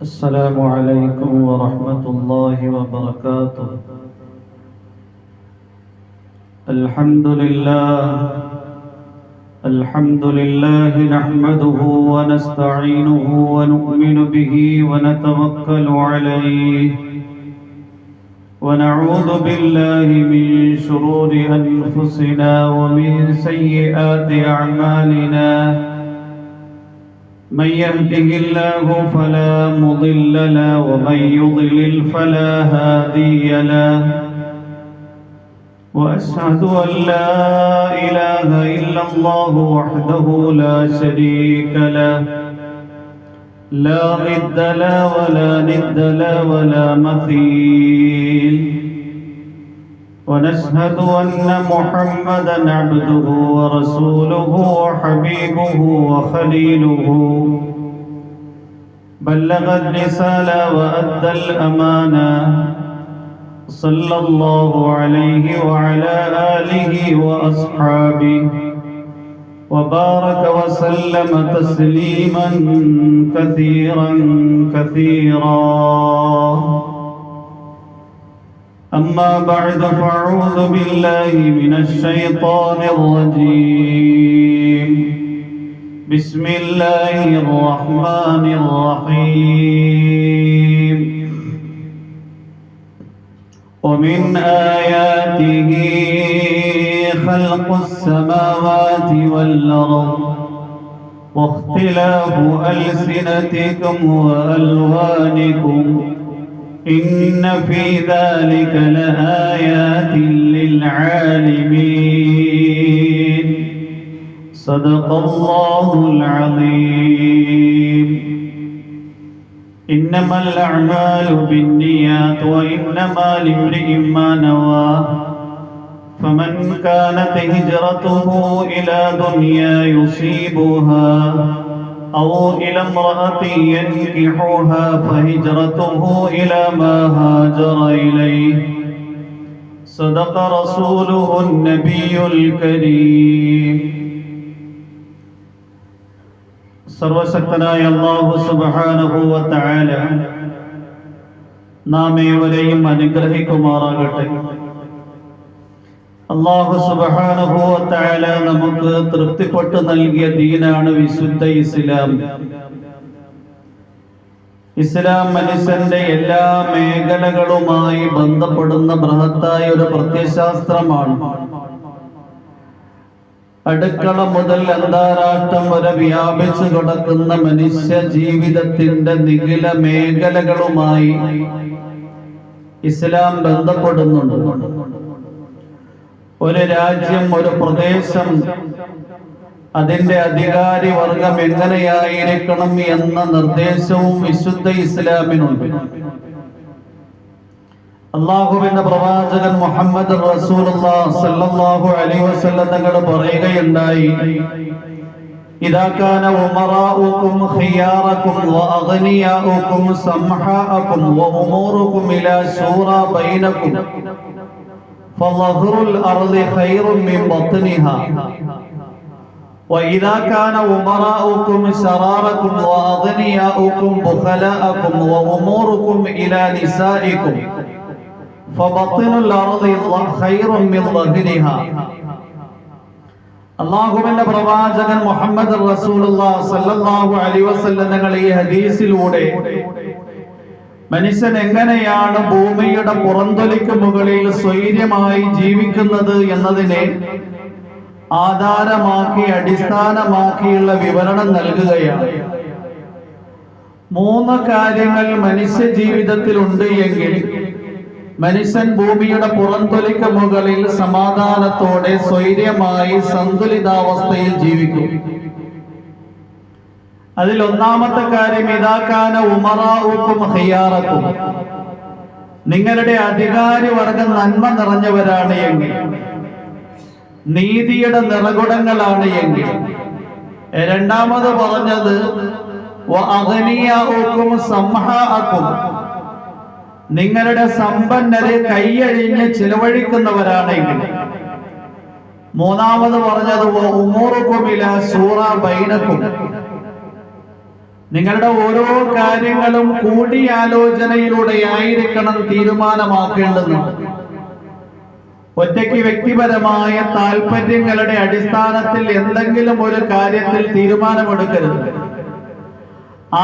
السلام عليكم ورحمة الله وبركاته. الحمد لله نحمده ونستعينه ونؤمن به ونتوكل عليه ونعوذ بالله من شرور أنفسنا ومن سيئات أعمالنا. من يهده الله فلا مضل له ومن يضلل فلا هادي له. وأشهد أن لا إله إلا الله وحده لا شريك له، لا ضد له ولا ند له ولا مثيل. ونشهد أن محمدا عبده ورسوله وحبيبه وخليله، بلغ الرسالة وأدى الأمانة. صلى الله عليه وعلى آله وأصحابه وبارك وسلم تسليما كثيرا كثيرا. أما بعد فأعوذ بالله من الشيطان الرجيم. بسم الله الرحمن الرحيم. ومن آياته خلق السماوات والأرض واختلاف ألسنتكم وألوانكم إن في ذلك لآيات للعالمين. صدق الله العظيم. إنما الأعمال بالنيات وإنما لامرئ ما نوى. فمن كانت هجرته إلى دنيا يصيبها أو إلى امرأة ينكحها فهجرته إلى ما هاجر إليه. صدق رسوله النبي الكريم. സർവശക്തനായ അല്ലാഹു സുബ്ഹാനഹു വ തആല നാം ഏവരെയും അനുഗ്രഹിക്കുമാറാകട്ടെ. അല്ലാഹു സുബ്ഹാനഹു വ തആല നമുക്ക് തൃപ്തിപ്പെട്ട് നൽകിയ ദീനാണ് വിശുദ്ധ ഇസ്ലാം. ഇസ്ലാം മനുഷ്യന്റെ എല്ലാ മേഖലകളുമായി ബന്ധപ്പെടുന്ന ബൃഹത്തായ ഒരു പ്രത്യയശാസ്ത്രമാണ്. അടുക്കള മുതൽ അന്താരാഷ്ട്രം വരെ വ്യാപിച്ചു കിടക്കുന്ന മനുഷ്യ ജീവിതത്തിന്റെ നിഖില മേഖലകളുമായി ഇസ്ലാം ബന്ധപ്പെടുന്നുണ്ട്. ഒരു രാജ്യം, ഒരു പ്രദേശം, അതിന്റെ അധികാരി വർഗം എങ്ങനെയായിരിക്കണം എന്ന നിർദ്ദേശവും വിശുദ്ധ ഇസ്ലാമിനുണ്ട്. അല്ലാഹുവിന്റെ പ്രവാചകൻ മുഹമ്മദ് റസൂലുള്ളാഹി സ്വല്ലല്ലാഹു അലൈഹി വസല്ലം തങ്ങൾ പറയുകയുണ്ടായി, ഇദാ കാന ഉമറാഉകും ഖിയാറകും വഅഗ്നിയാഉകും സംഹാഅകും വഉമൂറുകും ഇലാ ശൂറാ ബൈനകും ഫളഹറുൽ അർളി ഖൈറും മിൻ ബത്നിഹാ وإذا كان أمراؤكم شراركم وأغنياؤكم بخلاءكم وأموركم إلى نسائكم فبطن الأرض خير من ظهرها. അല്ലാഹുവിന്റെ പ്രവാചകൻ മുഹമ്മദ് റസൂലുള്ളാഹി സ്വല്ലല്ലാഹു അലൈഹി വസല്ലം തങ്ങൾ ഈ ഹദീസിലൂടെ മനുഷ്യൻ എങ്ങനെയാണ് ഭൂമിയുടെ പുറന്തൊലിക്ക് മുകളിൽ സ്വൈര്യമായി ജീവിക്കുന്നത് എന്നതിനെ ആധാരമാക്കി അടിസ്ഥാനമാക്കിയുള്ള വിവരണം നൽകുകയാണ്. മൂന്ന് കാര്യങ്ങൾ മനുഷ്യ ജീവിതത്തിൽ ഉണ്ട് എങ്കിൽ മനുഷ്യൻ ഭൂമിയുടെ പുറന്തൊലിക്ക് മുകളിൽ സമാധാനത്തോടെ സ്വൈര്യമായി സന്തുലിതാവസ്ഥയിൽ ജീവിക്കും. അതിൽ ഒന്നാമത്തെ കാര്യം, ഇദാ കാന ഉമറാഉകും ഖിയാറകും, നിങ്ങളുടെ അധികാരി വർഗം നന്മ നിറഞ്ഞവരാണ് എങ്കിൽ, നീതിയുടെ നിറകുടങ്ങളാണ് എങ്കിൽ. രണ്ടാമത് പറഞ്ഞത് വഅഗ്നിയാഉകും സംഹാഅകും, നിങ്ങളുടെ സമ്പന്നരെ കൈയഴിഞ്ഞ് ചിലവഴിക്കുന്നവരാണെങ്കിൽ. മൂന്നാമത് പറഞ്ഞത് ഉമൂറുകും ഇലാ ശൂറാ ബൈനകും, നിങ്ങളുടെ ഓരോ കാര്യങ്ങളും കൂടിയാലോചനയിലൂടെയായിരിക്കണം തീരുമാനമാക്കേണ്ടത്. ഒറ്റയ്ക്ക് വ്യക്തിപരമായ താല്പര്യങ്ങളുടെ അടിസ്ഥാനത്തിൽ എന്തെങ്കിലും ഒരു കാര്യത്തിൽ തീരുമാനമെടുക്കരുത്.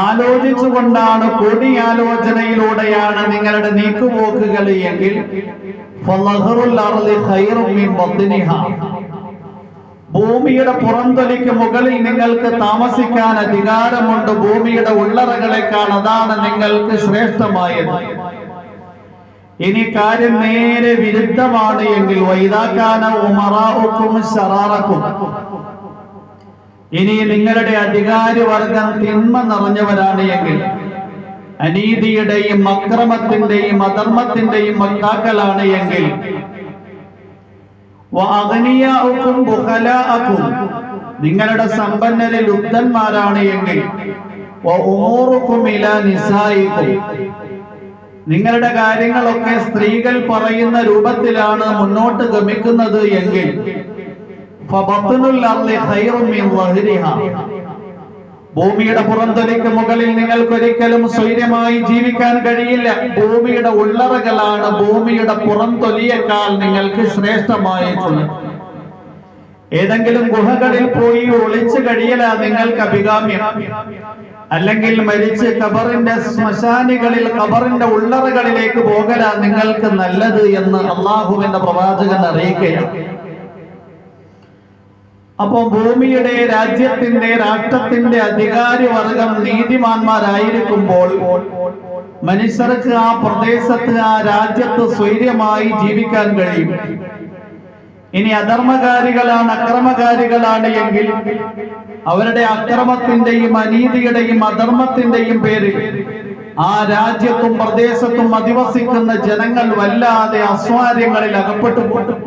ആലോചിച്ചുകൊണ്ടാണ്, കൂടിയാലോചനയിലൂടെയാണ് നിങ്ങളുടെ നീക്കുപോക്കുകൾ എങ്കിൽ ഭൂമിയുടെ പുറംതൊലിക്ക് മുകളിൽ നിങ്ങൾക്ക് താമസിക്കാൻ അധികാരമുണ്ട്. ഭൂമിയുടെ ഉള്ളറകളെക്കാൾ അതാണ് നിങ്ങൾക്ക് ശ്രേഷ്ഠമായത്. ഇനി കാര്യം നേരെ വിരുദ്ധമാണ് എങ്കിൽ വൈദാകാന ഉമറാഉക്കും ശറാറക്കും, ഇനി നിങ്ങളുടെ അധികാരിവർഗം തിന്മ നിറഞ്ഞവരാണ് എങ്കിൽ, അനീതിയുടെയും അക്രമത്തിന്റെയും അധർമ്മത്തിന്റെയും വക്താക്കളാണ് എങ്കിൽ, വഅഗ്നിയാഉക്കും ബുഖലാഅക്കും, നിങ്ങളുടെ സമ്പന്നരിൽ ലുബ്ധന്മാരാണ് എങ്കിൽ, വഉമൂറുക്കും ഇലാ നിസായിക്കും, നിങ്ങളുടെ കാര്യങ്ങളൊക്കെ സ്ത്രീകൾ പറയുന്ന രൂപത്തിലാണ് മുന്നോട്ട് ഗമിക്കുന്നത് എങ്കിൽ, ഫബത്നുൽ അർളി ഖൈറും മിൻ വഹ്രിഹാ, ഭൂമിയുടെ പുറംതൊലിക്ക് മുകളിൽ നിങ്ങൾക്കൊരിക്കലും സ്വൈര്യമായി ജീവിക്കാൻ കഴിയില്ല. ഭൂമിയുടെ ഉള്ളറകളാണ് ഭൂമിയുടെ പുറംതൊലിയേക്കാൾ നിങ്ങൾക്ക് ശ്രേഷ്ഠമായിട്ടുള്ളത്. ഏതെങ്കിലും ഗുഹകളിൽ പോയി ഒളിച്ചു കഴിയലാ നിങ്ങൾക്ക് അഭികാമ്യം. അല്ലെങ്കിൽ മരിച്ച് ഖബറിന്റെ ശ്മശാനികളിൽ, ഖബറിന്റെ ഉള്ളറകളിലേക്ക് പോകലാ നിങ്ങൾക്ക് നല്ലത് എന്ന് അള്ളാഹുവിന്റെ പ്രവാചകൻ അറിയിക്കുകയാണ്. അപ്പോ ഭൂമിയുടെ, രാജ്യത്തിന്റെ, രാഷ്ട്രത്തിന്റെ അധികാരി വർഗം നീതിമാന്മാരായിരിക്കുമ്പോൾ മനുഷ്യർക്ക് ആ പ്രദേശത്ത്, ആ രാജ്യത്ത് സ്വൈര്യമായി ജീവിക്കാൻ കഴിയും. ഇനി അധർമ്മകാരികളാണ്, അക്രമകാരികളാണ് എങ്കിൽ അവരുടെ അക്രമത്തിന്റെയും അനീതിയുടെയും അധർമ്മത്തിന്റെയും പേരിൽ ആ രാജ്യത്തും പ്രദേശത്തും അധിവസിക്കുന്ന ജനങ്ങൾ വല്ലാതെ അസ്വാര്യങ്ങളിൽ അകപ്പെട്ടു പോകും.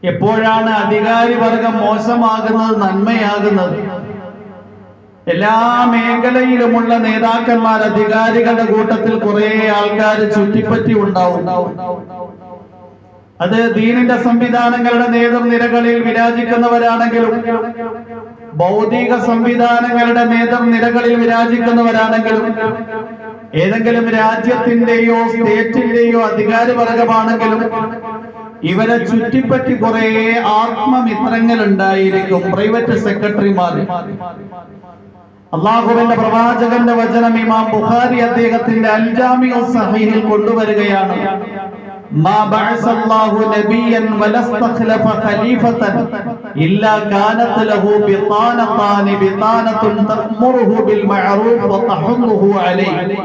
എപ്പോഴാണ് അധികാരി വർഗം മോശമാകുന്നത്, നന്മയാകുന്നത്? എല്ലാ മേഖലയിലുമുള്ള നേതാക്കന്മാർ, അധികാരികളുടെ കൂട്ടത്തിൽ കുറെ ആൾക്കാർ ചുറ്റിപ്പറ്റി ഉണ്ടാവും. അത് ദീനിന്റെ സംവിധാനങ്ങളുടെ നേതൃനിരകളിൽ വിരാജിക്കുന്നവരാണെങ്കിലും, ഭൗതിക സംവിധാനങ്ങളുടെ നേതൃനിരകളിൽ വിരാജിക്കുന്നവരാണെങ്കിലും, ഏതെങ്കിലും രാജ്യത്തിന്റെയോ സ്റ്റേറ്റിന്റെയോ അധികാരവർഗമാണെങ്കിലും ഇവരെ ചുറ്റിപ്പറ്റി കുറെ ആത്മമിത്രങ്ങൾ ഉണ്ടായിരിക്കും, പ്രൈവറ്റ് സെക്രട്ടറിമാർ. അള്ളാഹുവിന്റെ പ്രവാചകന്റെ വചനം ഇമാം ബുഖാരി അദ്ദേഹത്തിന്റെ അൽ ജാമിഉ സഹീഹിൽ കൊണ്ടുവരികയാണ്. മാ ബഅസല്ലാഹു നബിയൻ വലസ്തഖലഫ ഖലീഫതൻ ഇല്ലാ കാനത് ലഹു ബിതാനതാനി, ബിതാനത്തുൻ തഅമുറുഹു ബിൽ മഅറൂഫ് വതഹല്ലുഹു അലൈഹി,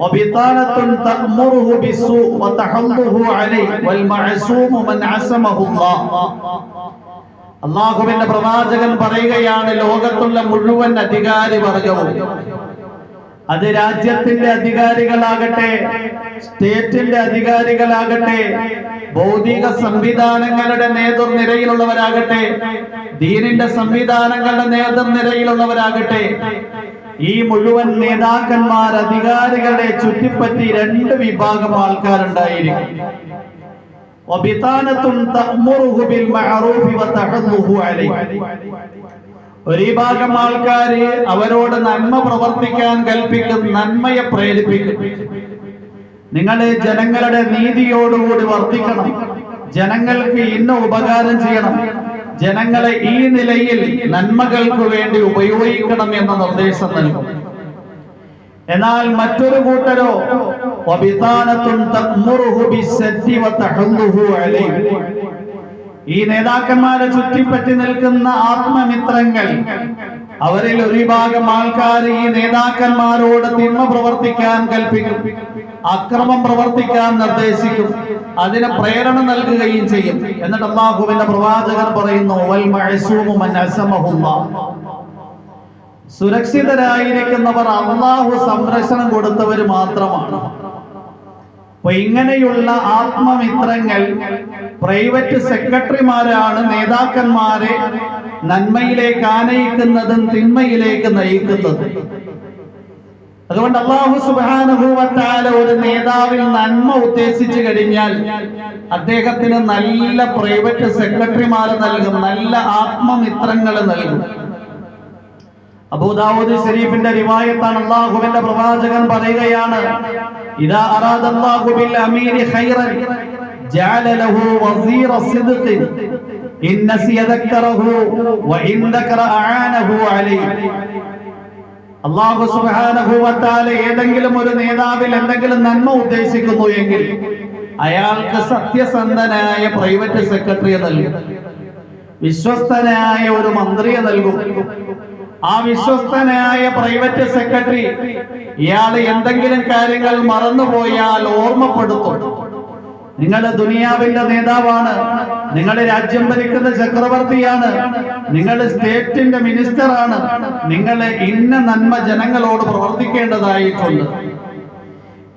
വബിതാനത്തുൻ തഅമുറുഹു ബിസ്സൂഅ വതഹല്ലുഹു അലൈഹി, വൽ മഅസൂമു മൻ അസമഹുല്ലാഹ്. അള്ളാഹുവിന്റെ പ്രവാചകൻ പറയുകയാണ്, ലോകത്തുള്ള മുഴുവൻ അധികാരി വർഗവും, അത് രാജ്യത്തിന്റെ അധികാരികളാകട്ടെ, സ്റ്റേറ്റിന്റെ അധികാരികളാകട്ടെ, ഭൗതിക സംവിധാനങ്ങളുടെ നേതൃനിരയിലുള്ളവരാകട്ടെ, ദീനിന്റെ സംവിധാനങ്ങളുടെ നേതൃനിരയിലുള്ളവരാകട്ടെ, ഈ മുഴുവൻ നേതാക്കന്മാർ, അധികാരികളെ ചുറ്റിപ്പറ്റി രണ്ട് വിഭാഗം ആൾക്കാരുണ്ടായിരിക്കും. ഒരു ഭാഗം ആൾക്കാര് അവരോട് നന്മ പ്രവർത്തിക്കാൻ കൽപ്പിക്കും, നന്മയെ പ്രേരിപ്പിക്കും. നിങ്ങൾ ജനങ്ങളുടെ നീതിയോടുകൂടി വർത്തിക്കണം, ജനങ്ങൾക്ക് ഇന്ന ഉപകാരം ചെയ്യണം, ജനങ്ങളെ ഈ നിലയിൽ നന്മകൾക്ക് വേണ്ടി ഉപയോഗിക്കണം എന്ന നിർദ്ദേശം നൽകും. എന്നാൽ മറ്റൊരു കൂട്ടരോ ഈ നേതാക്കന്മാരെ ചുറ്റിപ്പറ്റി നിൽക്കുന്ന ആത്മമിത്രങ്ങൾ, അവരിൽ ഒരു വിഭാഗം ആൾക്കാർ ഈ നേതാക്കന്മാരോട് തിന്മ പ്രവർത്തിക്കാൻ കൽപ്പിക്കും, അക്രമം പ്രവർത്തിക്കാൻ നിർദ്ദേശിക്കും, അതിന് പ്രേരണ നൽകുകയും ചെയ്യും. എന്നിട്ട് അല്ലാഹുവിന്റെ പ്രവാചകൻ പറയുന്നു, വൽ മഅസൂമു മൻ അസമഹുല്ലാഹ്, സുരക്ഷിതരായിരിക്കുന്നവർ അല്ലാഹു സംരക്ഷണം കൊടുത്തവർ മാത്രമാണ്. അപ്പൊ ഇങ്ങനെയുള്ള ആത്മമിത്രങ്ങൾ, പ്രൈവറ്റ് സെക്രട്ടറിമാരാണ് നേതാക്കന്മാരെ നന്മയിലേക്ക് ആനയിക്കുന്നതും തിന്മയിലേക്ക് നയിക്കുന്നതും. അതുകൊണ്ട് അല്ലാഹു സുബ്ഹാനഹു വ തആല ഒരു നേതാവിൽ നന്മ ഉദ്ദേശിച്ചു കഴിഞ്ഞാൽ അദ്ദേഹത്തിന് നല്ല പ്രൈവറ്റ് സെക്രട്ടറിമാരെ നൽകും, നല്ല ആത്മമിത്രങ്ങൾ നൽകും. അബൂദാവൂദ് ശരീഫിന്റെ റിവായത്താണ്. അല്ലാഹുവിന്റെ പ്രവാചകൻ പറയുകയാണ്, ഇദാ അറാദല്ലാഹു ബിൽ അമീരി ഖൈറൻ ജഅല ലഹു വസീറ സിദ്ഖിൻ ഇൻ നസിയ ദക്കറഹു വ ഇൻ ദക്കറ അആനഹു അലൈഹി. അല്ലാഹു സുബ്ഹാനഹു വ തആല ഏതെങ്കിലും ഒരു നേതാവിൽ എന്തെങ്കിലും നന്മ ഉദ്ദേശിക്കുന്നു എങ്കിൽ അയാൾക്ക് സത്യസന്ധനായ പ്രൈവറ്റ് സെക്രട്ടറിയെ നൽകും, വിശ്വസ്തനായ ഒരു മന്ത്രിയെ നൽകും. ആ വിശ്വസ്തനായ പ്രൈവറ്റ് സെക്രട്ടറി ഇയാൾ എന്തെങ്കിലും കാര്യങ്ങൾ മറന്നുപോയാൽ ഓർമ്മപ്പെടുത്തും. നിങ്ങൾ ദുനിയാവിന്റെ നേതാവാണ്, നിങ്ങൾ രാജ്യം ഭരിക്കുന്ന ചക്രവർത്തിയാണ്, നിങ്ങൾ സ്റ്റേറ്റിന്റെ മിനിസ്റ്ററാണ്, നിങ്ങൾ ഇന്ന നന്മ ജനങ്ങളോട് പ്രവർത്തിക്കേണ്ടതായിട്ടുണ്ട്.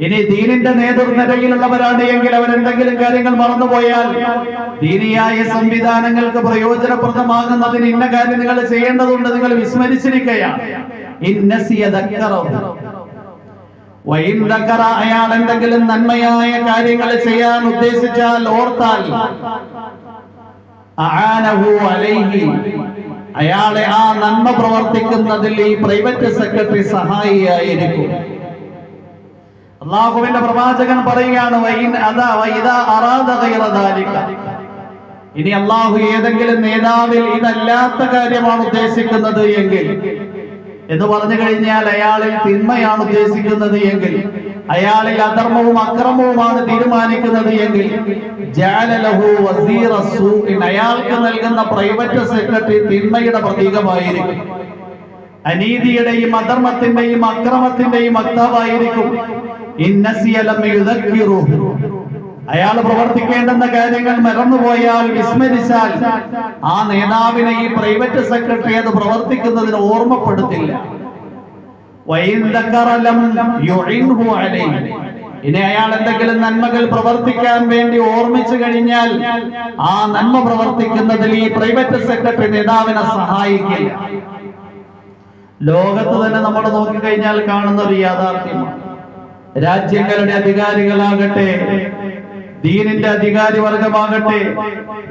ഇനി ദീനിന്റെ നേതൃനിരയിലുള്ളവരാണ് എങ്കിൽ അവരെന്തെങ്കിലും കാര്യങ്ങൾ മറന്നുപോയാൽ ദീനിയായ സംവിധാനങ്ങൾക്ക് പ്രയോജനപ്രദമാകുന്നതിന് ഇന്ന കാര്യം നിങ്ങൾ ചെയ്യേണ്ടതുണ്ട്, നിങ്ങൾ വിസ്മരിച്ചിരിക്കുകയാണ്. അയാൾ എന്തെങ്കിലും നന്മയായ കാര്യങ്ങൾ ചെയ്യാൻ ഉദ്ദേശിച്ചാൽ ഓർത്താൽ അയാളെ ആ നന്മ പ്രവർത്തിക്കുന്നതിൽ ഈ പ്രൈവറ്റ് സെക്രട്ടറി സഹായിയായിരിക്കും. അല്ലാഹുവിന്റെ പ്രവാചകൻ പറയുകയാണ്, ഇനി അല്ലാഹു ഏതെങ്കിലും നേതാവിൽ ഇതല്ലാത്ത കാര്യമാണ് ഉദ്ദേശിക്കുന്നത് എങ്കിൽ, എന്ന് പറഞ്ഞു കഴിഞ്ഞാൽ അയാളിൽ തിന്മയാണ് ഉദ്ദേശിക്കുന്നത് എങ്കിൽ, അയാളിൽ അധർമ്മവും അക്രമവുമാണ് തീരുമാനിക്കുന്നത് എങ്കിൽ, ജഅല ലഹു വസീറ സൂഇൻ, അയാൾക്ക് നൽകുന്ന പ്രൈവറ്റ് സെക്രട്ടറി തിന്മയുടെ പ്രതീകമായിരിക്കും, അനീതിയുടെയും അധർമ്മത്തിന്റെയും അക്രമത്തിന്റെയും വക്താവായിരിക്കും. അയാൾ പ്രവർത്തിക്കേണ്ടുന്ന കാര്യങ്ങൾ മറന്നുപോയാൽ, വിസ്മരിച്ചാൽ ആ നേതാവിനെ ഈ പ്രൈവറ്റ് സെക്രട്ടറി അത് പ്രവർത്തിക്കുന്നതിന് ഓർമ്മപ്പെടുത്തില്ല. ഇനി അയാൾ എന്തെങ്കിലും നന്മകൾ പ്രവർത്തിക്കാൻ വേണ്ടി ഓർമ്മിച്ചു കഴിഞ്ഞാൽ ആ നന്മ പ്രവർത്തിക്കുന്നതിൽ ഈ പ്രൈവറ്റ് സെക്രട്ടറി നേതാവിനെ സഹായിക്കില്ല. ലോകത്ത് തന്നെ നമ്മൾ നോക്കിക്കഴിഞ്ഞാൽ കാണുന്ന ഒരു യാഥാർത്ഥ്യമാണ്. രാജ്യങ്ങളുടെ അധികാരികളാകട്ടെ, ദീനിന്റെ അധികാരി വർഗമാകട്ടെ,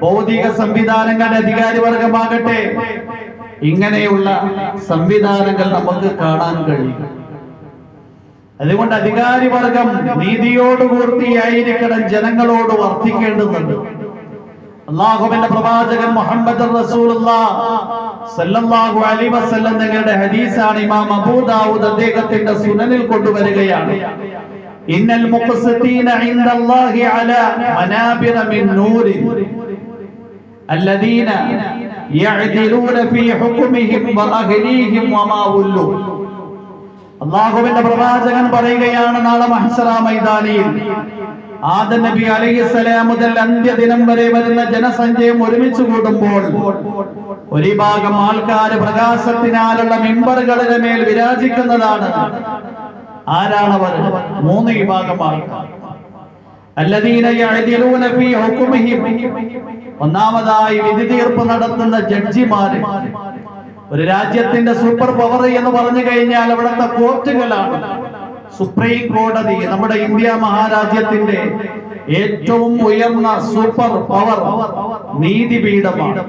ഭൗതിക സംവിധാനങ്ങളുടെ അധികാരി വർഗമാകട്ടെ, ഇങ്ങനെയുള്ള സംവിധാനങ്ങൾ നമുക്ക് കാണാൻ കഴിയും. അതുകൊണ്ട് അധികാരി വർഗം നീതിയോടുകൂടിയായിരിക്കണം ജനങ്ങളോട് വർത്തിക്കേണ്ടതുണ്ട്. അല്ലാഹുവിന്റെ പ്രവാചകൻ മുഹമ്മദ് റസൂലുള്ളാഹി സല്ലല്ലാഹു അലൈഹി വസല്ലം തങ്ങളുടെ ഹദീസാണ് ഇമാം അബൂ ദാവൂദ് അദ്ദേഹത്തിന്റെ സുനനിൽ കൊണ്ടുവരികയാണ്. ഇന്നൽ മുഖ്സിതീന ഇൻദല്ലാഹി അലാ മനാബിറ മിൻ നൂരി അല്ലദീന യഅദിലൂന ഫീ ഹുക്മിഹിം വഅഹ്ലീഹിം വമാ വല്ലു. അല്ലാഹുവിന്റെ പ്രവാചകൻ പറയുകയാണ്, നാളെ മഹ്ശറ മൈതാനിയിൽ ആദം നബി അലൈഹിസ്സലാം മുതൽ അന്ത്യദിനം വരെ വരുന്ന ജനസഞ്ചയം ഒരുമിച്ച് കൂടുമ്പോൾ ഒരു ഭാഗം ആൾക്കാര് പ്രകാശത്തിനാലുള്ള മിമ്പറുകളുടെ മേൽ വിരാജിക്കുന്നതാണ്. ആരാണവർ? 3 വിഭാഗം ആൾക്കാർ. അല്ലദീന യഅദിലൂന ഫീ ഹുക്മിഹിം, ഒന്നാമതായി വിധി തീർപ്പ് നടത്തുന്ന ജഡ്ജിമാര്. ഒരു രാജ്യത്തിന്റെ സൂപ്പർ പവർ എന്ന് പറഞ്ഞു കഴിഞ്ഞാൽ അവിടുത്തെ കോർട്ടുകളാണ്. സുപ്രീം കോടതി നമ്മുടെ ഇന്ത്യ മഹാരാജ്യത്തിന്റെ ഏറ്റവും ഉയർന്ന സൂപ്പർ പവർ നീതിപീഠമാണ്.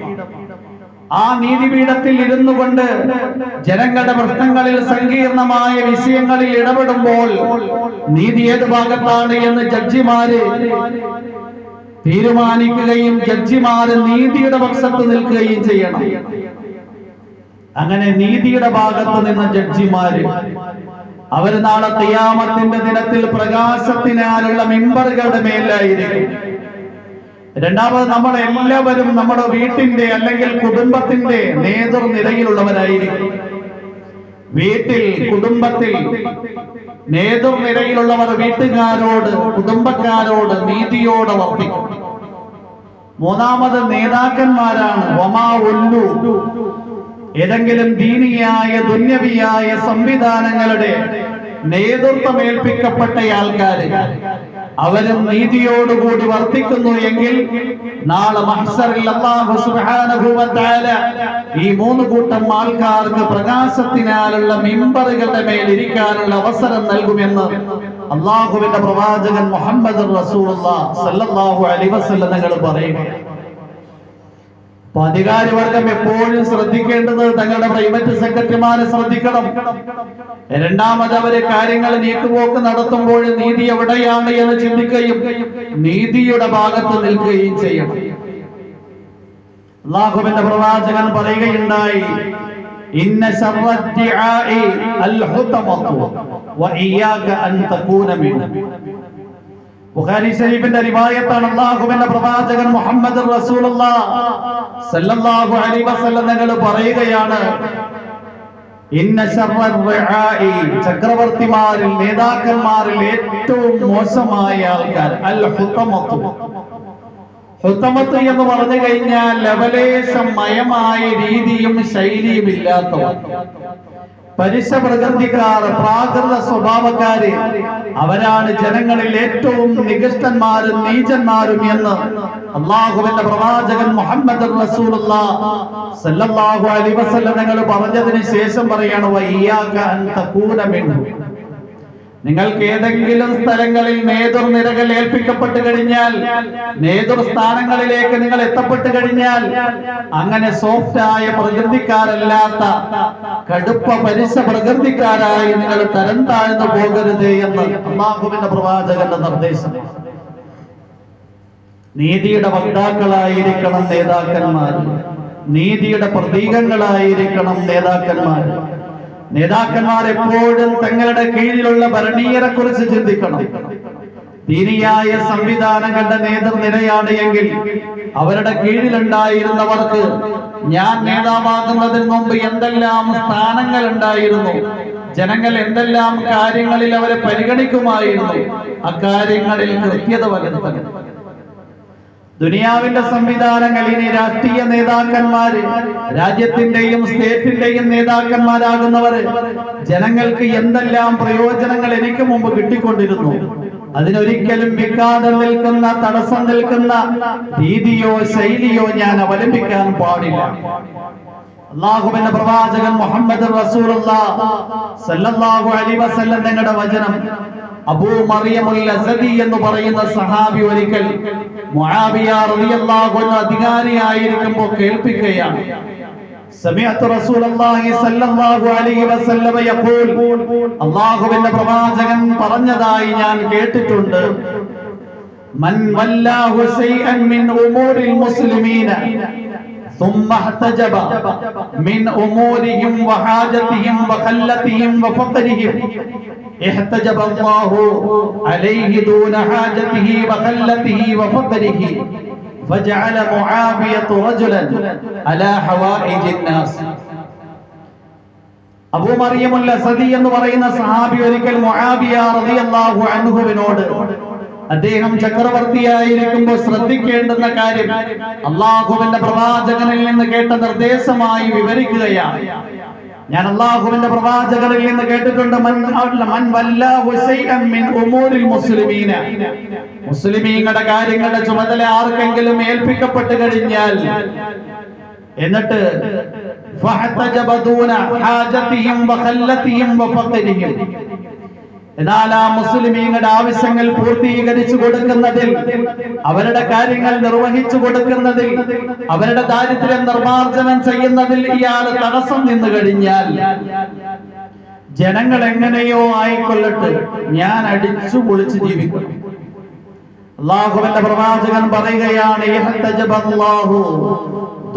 ആ നീതിപീഠത്തിൽ ഇരുന്നു കൊണ്ട് ജനങ്ങളുടെ പ്രശ്നങ്ങളിൽ സങ്കീർണമായ വിഷയങ്ങളിൽ ഇടപെടുമ്പോൾ നീതി ഏത് ഭാഗത്താണ് എന്ന് ജഡ്ജിമാര് തീരുമാനിക്കുകയും ജഡ്ജിമാര് നീതിയുടെ പക്ഷത്ത് നിൽക്കുകയും ചെയ്യണം. അങ്ങനെ നീതിയുടെ ഭാഗത്ത് നിന്ന ജഡ്ജിമാര് അവര് നാളെ ഖിയാമത്തിന്റെ ദിനത്തിൽ പ്രകാശത്തിനാലുള്ള മിമ്പറുകളുടെ മേലായിരിക്കും. രണ്ടാമത് നമ്മൾ എല്ലാവരും നമ്മുടെ വീട്ടിന്റെ അല്ലെങ്കിൽ കുടുംബത്തിന്റെ നേതൃനിരയിലുള്ളവരായിരിക്കും. വീട്ടിൽ കുടുംബത്തിൽ നേതൃനിരയിലുള്ളവർ വീട്ടുകാരോട് കുടുംബക്കാരോട് നീതിയോടെ വർത്തിക്കും. മൂന്നാമത് നേതാക്കന്മാരാണ്. വമാ ഉല്ലു, ഏതെങ്കിലും ദീനിയായ ദുന്യവിയായ സംവിധാനങ്ങളുടെ നേതൃത്വം ഏൽപ്പിക്കപ്പെട്ട ആൾക്കാര് അവരും നീതിയോടുകൂടി വർത്തിക്കുന്നു എങ്കിൽ നാളെ മഹ്ശറിൽ അല്ലാഹു സുബ്ഹാനഹു വ തആല ഈ 3 കൂട്ടം ആൾക്കാർക്ക് പ്രകാശത്തിനാലുള്ള മിമ്പറുകളുടെ മേൽ ഇരിക്കാനുള്ള അവസരം നൽകുമെന്ന് അല്ലാഹുവിന്റെ പ്രവാചകൻ മുഹമ്മദ് റസൂലുള്ളാഹി സ്വല്ലല്ലാഹു അലൈഹി വസല്ലം തങ്ങൾ പറയുന്നു. അധികാരി വർഗം എപ്പോഴും ശ്രദ്ധിക്കേണ്ടത് തങ്ങളുടെ പ്രൈവറ്റ് സെക്രട്ടറിമാരെ ശ്രദ്ധിക്കണം. രണ്ടാമത് അവര് കാര്യങ്ങൾ നീക്കുപോക്ക് നടത്തുമ്പോൾ നീതി എവിടെയാണ് എന്ന് ചിന്തിക്കുകയും നീതിയുടെ ഭാഗത്ത് നിൽക്കുകയും ചെയ്യണം. അല്ലാഹുവിന്റെ പ്രവാചകൻ പറയുകയുണ്ടായി, ഇന്ന ശർറദ്ദിആഇ അൽഹുതമതു വഇയ്യാക അൻ തകൂന മിൻഹു. ബുഖാരി ശരീഫിന്റെ റിവായത്താണ്. അല്ലാഹുവിന്റെ പ്രവാചകൻ മുഹമ്മദ് റസൂലുള്ളാഹി സല്ലല്ലാഹു അലൈഹി വസല്ലം തങ്ങൾ പറയുകയാണ്, ഇന്ന ശർറദ്ദിആഇ, ചക്രവർത്തിമാരിൽ നേതാക്കന്മാരിൽ ഏറ്റവും മോശമായ ആൾക്കാർ അൽഹുതമതു. ഹുതമത്ത് എന്ന് പറഞ്ഞു കഴിഞ്ഞാൽ ലവലേശം മയമായ രീതിയും ശൈലിയും ഇല്ലാത്തവർ, പരുഷ പ്രകൃതിക്കാർ, പ്രാകൃത സ്വഭാവക്കാര്, അവരാണ് ജനങ്ങളിൽ ഏറ്റവും നികൃഷ്ടന്മാരും നീചന്മാരും എന്ന് അല്ലാഹുവിന്റെ പ്രവാചകൻ മുഹമ്മദ് റസൂലുള്ളാഹി സല്ലല്ലാഹു അലൈഹി വസല്ലം തങ്ങൾ പറഞ്ഞതിന് ശേഷം പറയാണ്, വഇയ്യാക അൻ തകൂന മിൻഹു. നിങ്ങൾക്ക് ഏതെങ്കിലും സ്ഥലങ്ങളിൽ നേതൃനിരകൾ ഏൽപ്പിക്കപ്പെട്ട് കഴിഞ്ഞാൽ, നേതൃസ്ഥാനങ്ങളിലേക്ക് നിങ്ങൾ എത്തപ്പെട്ട് കഴിഞ്ഞാൽ, അങ്ങനെ സോഫ്റ്റായ പ്രകൃതിക്കാരല്ലാത്ത കടുപ്പ പരുഷ പ്രകൃതിക്കാരായി നിങ്ങൾ തരം താഴ്ന്നു പോകരുത് എന്ന് അല്ലാഹുവിന്റെ പ്രവാചകന്റെ നിർദ്ദേശം. നീതിയുടെ വക്താക്കളായിരിക്കണം നേതാക്കന്മാർ, നീതിയുടെ പ്രതീകങ്ങളായിരിക്കണം നേതാക്കന്മാർ. നേതാക്കന്മാർ എപ്പോഴും തങ്ങളുടെ കീഴിലുള്ള ഭരണീയരെ കുറിച്ച് ചിന്തിക്കണം. ദീനിയായ സംവിധാനങ്ങളുടെ നേതൃനിരയാണ് എങ്കിൽ അവരുടെ കീഴിലുണ്ടായിരുന്നവർക്ക് ഞാൻ നേതാവാകുന്നതിന് മുമ്പ് എന്തെല്ലാം സ്ഥാനങ്ങൾ ഉണ്ടായിരുന്നു, ജനങ്ങൾ എന്തെല്ലാം കാര്യങ്ങളിൽ അവരെ പരിഗണിക്കുമായിരുന്നു, അക്കാര്യങ്ങളിൽ കൃത്യത വരുത്തണം. ദുനിയാവിന്റെ സംവിധാനങ്ങൾ, ഇനി രാഷ്ട്രീയ നേതാക്കന്മാര്, രാജ്യത്തിന്റെയും സ്റ്റേറ്റിന്റെയും നേതാക്കന്മാരാകുന്നവര് ജനങ്ങൾക്ക് എന്തെല്ലാം പ്രയോജനങ്ങൾ എനിക്ക് മുമ്പ് കിട്ടിക്കൊണ്ടിരുന്നു, അതിനൊരിക്കലും വിഘാതം നിൽക്കുന്ന, തടസ്സം നിൽക്കുന്ന രീതിയോ ശൈലിയോ ഞാൻ അവലംബിക്കാൻ പാടില്ല. അല്ലാഹുവിന്റെ പ്രവാചകൻ മുഹമ്മദ് റസൂലുള്ളാഹി സല്ലല്ലാഹു അലൈഹി വസല്ലം തങ്ങളുടെ വചനം അബൂ മറിയമുൽ അസദി എന്ന് പറയുന്ന സഹാബി ഒരിക്കൽ മുആവിയ റളിയല്ലാഹു അൻഹു അധികാരിയായിരിക്കുമ്പോൾ കേൾപ്പിക്കുകയാണ്, സമിഅതു റസൂലുള്ളാഹി സല്ലല്ലാഹു അലൈഹി വസല്ലം യഖൂൽ, അല്ലാഹുവിന്റെ പ്രവാചകൻ പറഞ്ഞതായി ഞാൻ കേട്ടിട്ടുണ്ട്, മൻ വല്ലാഹു ശൈഅൻ മിൻ ഉമൂരിൽ മുസ്ലിമീന ثم احتجب من امورهم وحاجتهم وخلتهم وفقرهم احتجب الله عليه دون حاجته وخلته وفقره فجعل معاوية رجلا على حوائج الناس. അബൂ മറിയമുൽ അസദി എന്ന് പറയുന്ന സഹാബി ഒരിക്കൽ മുആവിയ റളിയല്ലാഹു അൻഹുവിനോട് അദ്ദേഹം ചക്രവർത്തിയായിരിക്കുമ്പോൾ ശ്രദ്ധിക്കേണ്ടുന്ന കാര്യം അല്ലാഹുവിന്റെ പ്രവാചകനിൽ നിന്ന് കേട്ട നിർദ്ദേശമായി വിവരിക്കുകയാണ്. ഞാൻ അല്ലാഹുവിന്റെ പ്രവാചകനിൽ നിന്ന് കേട്ടിട്ടുണ്ട്, മൻ വല്ലാഹു ശൈഅൻ മിൻ ഉമൂരിൽ മുസ്ലിമീന, മുസ്ലിമീങ്ങളുടെ കാര്യങ്ങളുടെ ചുമതല ആർക്കെങ്കിലും ഏൽപ്പിക്കപ്പെട്ട് കഴിഞ്ഞാൽ, എന്നിട്ട് ഫഹതജബ ദൂന ഹാജതിഹിം വഖല്ലതിഹിം വഫഖരിഹിം, എന്നാൽ ആ മുസ്ലിമീങ്ങളുടെ ആവശ്യങ്ങൾ പൂർത്തീകരിച്ചു കൊടുക്കുന്നതിൽ, അവരുടെ കാര്യങ്ങൾ നിർവഹിച്ചു കൊടുക്കുന്നതിൽ, അവരുടെ ദാരിദ്ര്യം നിർമ്മാർജ്ജനം ചെയ്യുന്നതിൽ ഇയാൾ തടസ്സം നിന്നു കഴിഞ്ഞാൽ, ജനങ്ങൾ എങ്ങനെയോ ആയിക്കൊള്ളട്ടെ, ഞാൻ അടിച്ചു പൊളിച്ച് ജീവിക്കും. അല്ലാഹുവിന്റെ പ്രവാചകൻ പറയുകയാണ്, യഹ്തജബല്ലാഹു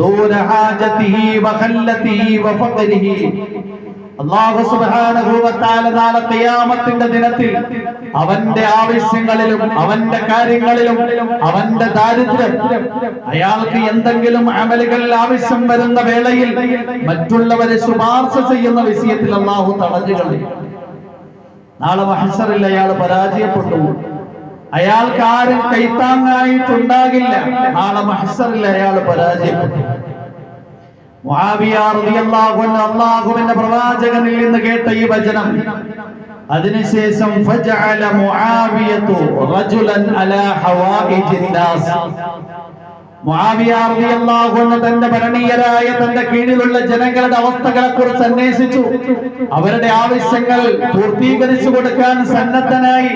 ദൂന ഹാജതിഹി വഖല്ലതിഹി വഫഖരിഹി. അല്ലാഹു സുബ്ഹാനഹു വ തആല നാളെ ഖിയാമത്തിന്റെ ദിനത്തിൽ അവന്റെ ആവശ്യങ്ങളിലും അവന്റെ കാര്യങ്ങളിലും അവന്റെ ദാരിദ്ര്യം, അയാൾക്ക് എന്തെങ്കിലും അമലുകൾ ആവശ്യം വരുന്ന വേളയിൽ മറ്റുള്ളവരെ ശുപാർശ ചെയ്യുന്ന വിഷയത്തിൽ അല്ലാഹു തടഞ്ഞു കളയും. നാളെ മഹ്ശറിൽ അയാൾ പരാജയപ്പെട്ടു, അയാൾക്ക് ആരും കൈത്താങ്ങായിട്ടുണ്ടാകില്ല. നാളെ മഹ്ശറിൽ അയാൾ പരാജയപ്പെട്ടു. മുആവിയ റളിയല്ലാഹു അൻഹു അല്ലാഹുവിന്റെ പ്രവാചകനിൽ നിന്ന് കേട്ട ഈ വചനം, അതിനുശേഷം ഫജഅല മുആവിയതു റജുലൻ അലാ ഹവായിജിൻ നാസ്, മുആവിയ റളിയല്ലാഹു അൻഹു തന്റെ ഭരണീയരായ തന്റെ കീഴിലുള്ള ജനങ്ങളുടെ അവസ്ഥകളെ കുറിച്ച് അന്വേഷിച്ചു. അവരുടെ ആവശ്യങ്ങൾ പൂർത്തീകരിച്ചു കൊടുക്കാൻ സന്നദ്ധനായി,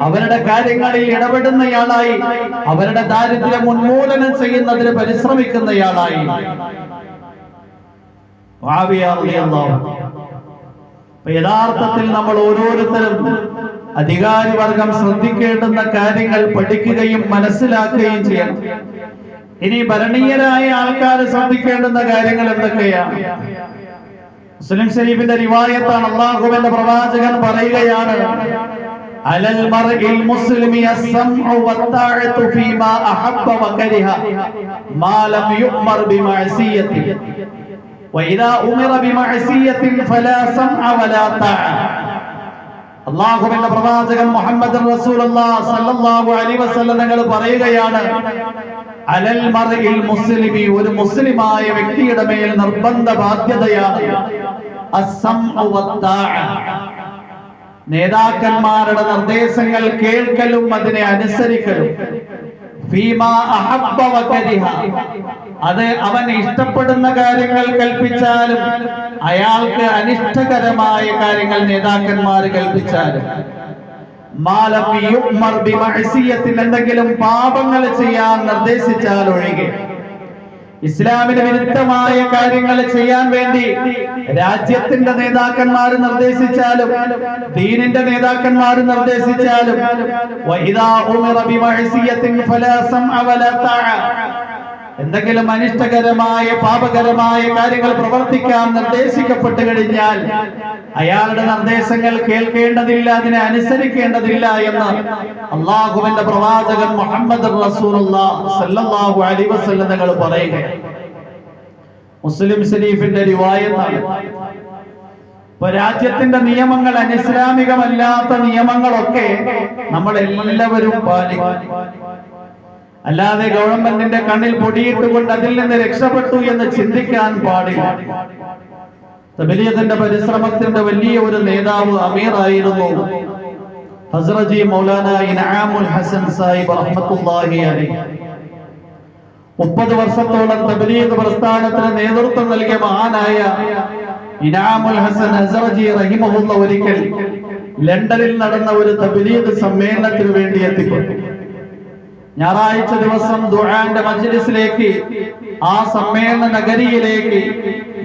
അവരുടെ കാര്യങ്ങളിൽ ഇടപെടുന്നയാളായി, അവരുടെ ദാരിദ്ര്യം ഉന്മൂലനം ചെയ്യുന്നതിന് പരിശ്രമിക്കുന്നയാളായി മുആവിയ റളിയല്ലാഹു അൻഹു. യഥാർത്ഥത്തിൽ നമ്മൾ ഓരോരുത്തരും അധികാരി വർഗം ശ്രദ്ധിക്കേണ്ടുന്ന കാര്യങ്ങൾ പഠിക്കുകയും മനസ്സിലാക്കുകയും ചെയ്യണം. ഇനി ഭരണീയരായ ആൾക്കാർ ശ്രദ്ധിക്കേണ്ടുന്ന കാര്യങ്ങൾ എന്തൊക്കെയാണ്? മുസ്ലിം ശരീഫിന്റെ റിവായത്താണ്. അല്ലാഹുവിന്റെ പ്രവാചകൻ പറയുകയാണ്, അലൽ മർഇൽ മുസ്ലിമി അസ്സംഉ വത്താഅതു ഫീമാ അഹബ്ബ വകരിഹ മാ ലം യുഅ്മർ ബിമഅസിയതി വഇദാ ഉമിറ ബിമഅസിയതി ഫലാ സംഅ വലാ തഅ. അല്ലാഹുവിന്റെ പ്രവാചകൻ മുഹമ്മദ് റസൂലുള്ളാഹി സ്വല്ലല്ലാഹു അലൈഹി വസല്ലം തങ്ങൾ പറയുകയാണ്, അലൽ മർഇൽ മുസ്ലിമി, ഒരു മുസ്ലിമായ വ്യക്തിയുടെ മേൽ നിർബന്ധ ബാധ്യതയാണ് അസ്സംഉ വത്താഅ, നേതാക്കന്മാരുടെ നിർദ്ദേശങ്ങൾ കേൾക്കലും അതിനെ അനുസരിക്കലും. ഫീമാ അഹബ്ബ വകരിഹ, അത് അവൻ ഇഷ്ടപ്പെടുന്ന കാര്യങ്ങൾ കൽപ്പിച്ചാലും അയാൾക്ക് അനിഷ്ടകരമായ കാര്യങ്ങൾ നേതാക്കന്മാർ കൽപ്പിച്ചാലും. മാലം യുഅ്മർ ബിമഅസിയത്തിൻ, എന്തെങ്കിലും പാപങ്ങൾ ചെയ്യാൻ നിർദ്ദേശിച്ചാൽ ഒഴികെ, ഇസ്ലാമിന് വിരുദ്ധമായ കാര്യങ്ങൾ ചെയ്യാൻ വേണ്ടി രാജ്യത്തിന്റെ നേതാക്കന്മാർ നിർദ്ദേശിച്ചാലും ദീനിന്റെ നേതാക്കന്മാർ നിർദ്ദേശിച്ചാലും വഇദാ ഉമിറ ബിമഅസിയത്തിൻ ഫലാ സംഅ വലാ തഅ, എന്തെങ്കിലും അനിഷ്ടകരമായ പാപകരമായ കാര്യങ്ങൾ പ്രവർത്തിക്കാൻ നിർദ്ദേശിക്കപ്പെട്ടു കഴിഞ്ഞാൽ അയാളുടെ നിർദ്ദേശങ്ങൾ കേൾക്കേണ്ടതില്ല, അതിനെ അനുസരിക്കേണ്ടതില്ല എന്ന് അല്ലാഹുവിന്റെ പ്രവാചകൻ മുഹമ്മദ് റസൂലുള്ളാഹി സ്വല്ലല്ലാഹു അലൈഹി വസല്ലം തങ്ങൾ പറയുകയാണ്. മുസ്ലിം ശരീഫിന്റെ റിവായത്താണ്. രാജ്യത്തിന്റെ നിയമങ്ങൾ, അനിസ്ലാമികമല്ലാത്ത നിയമങ്ങളൊക്കെ നമ്മൾ എല്ലാവരും പാലിക്കും. അല്ലാതെ ഗവൺമെന്റിന്റെ കണ്ണിൽ പൊടിയിട്ടുകൊണ്ട് അതിൽ നിന്ന് രക്ഷപ്പെട്ടു എന്ന് ചിന്തിക്കാൻ പാടില്ല. തബ്ലീഗിന്റെ പരിശ്രമത്തിന്റെ വലിയ ഒരു നേതാവ് അമീറായിരുന്നു ഹസ്രജി മൗലാന ഇൻആമുൽ ഹസൻ സാഹിബ് റഹ്മത്തുള്ളാഹി അലൈഹി. 30 വർഷത്തോളം തബ്ലീഗ് പ്രസ്ഥാനത്തിന് നേതൃത്വം നൽകിയ മഹാനായ ഇൻആമുൽ ഹസൻ ഹസ്രജി റഹിമഹുല്ലാഹ് ഒരിക്കൽ ലണ്ടനിൽ നടന്ന ഒരു തബ്ലീഗ് സമ്മേളനത്തിന് വേണ്ടി എത്തിപ്പെട്ടു. ഞായറാഴ്ച ദിവസം ദുആന്റെ മജ്ലിസിലേക്ക്, ആ സമ്മേളന നഗരിയിലേക്ക്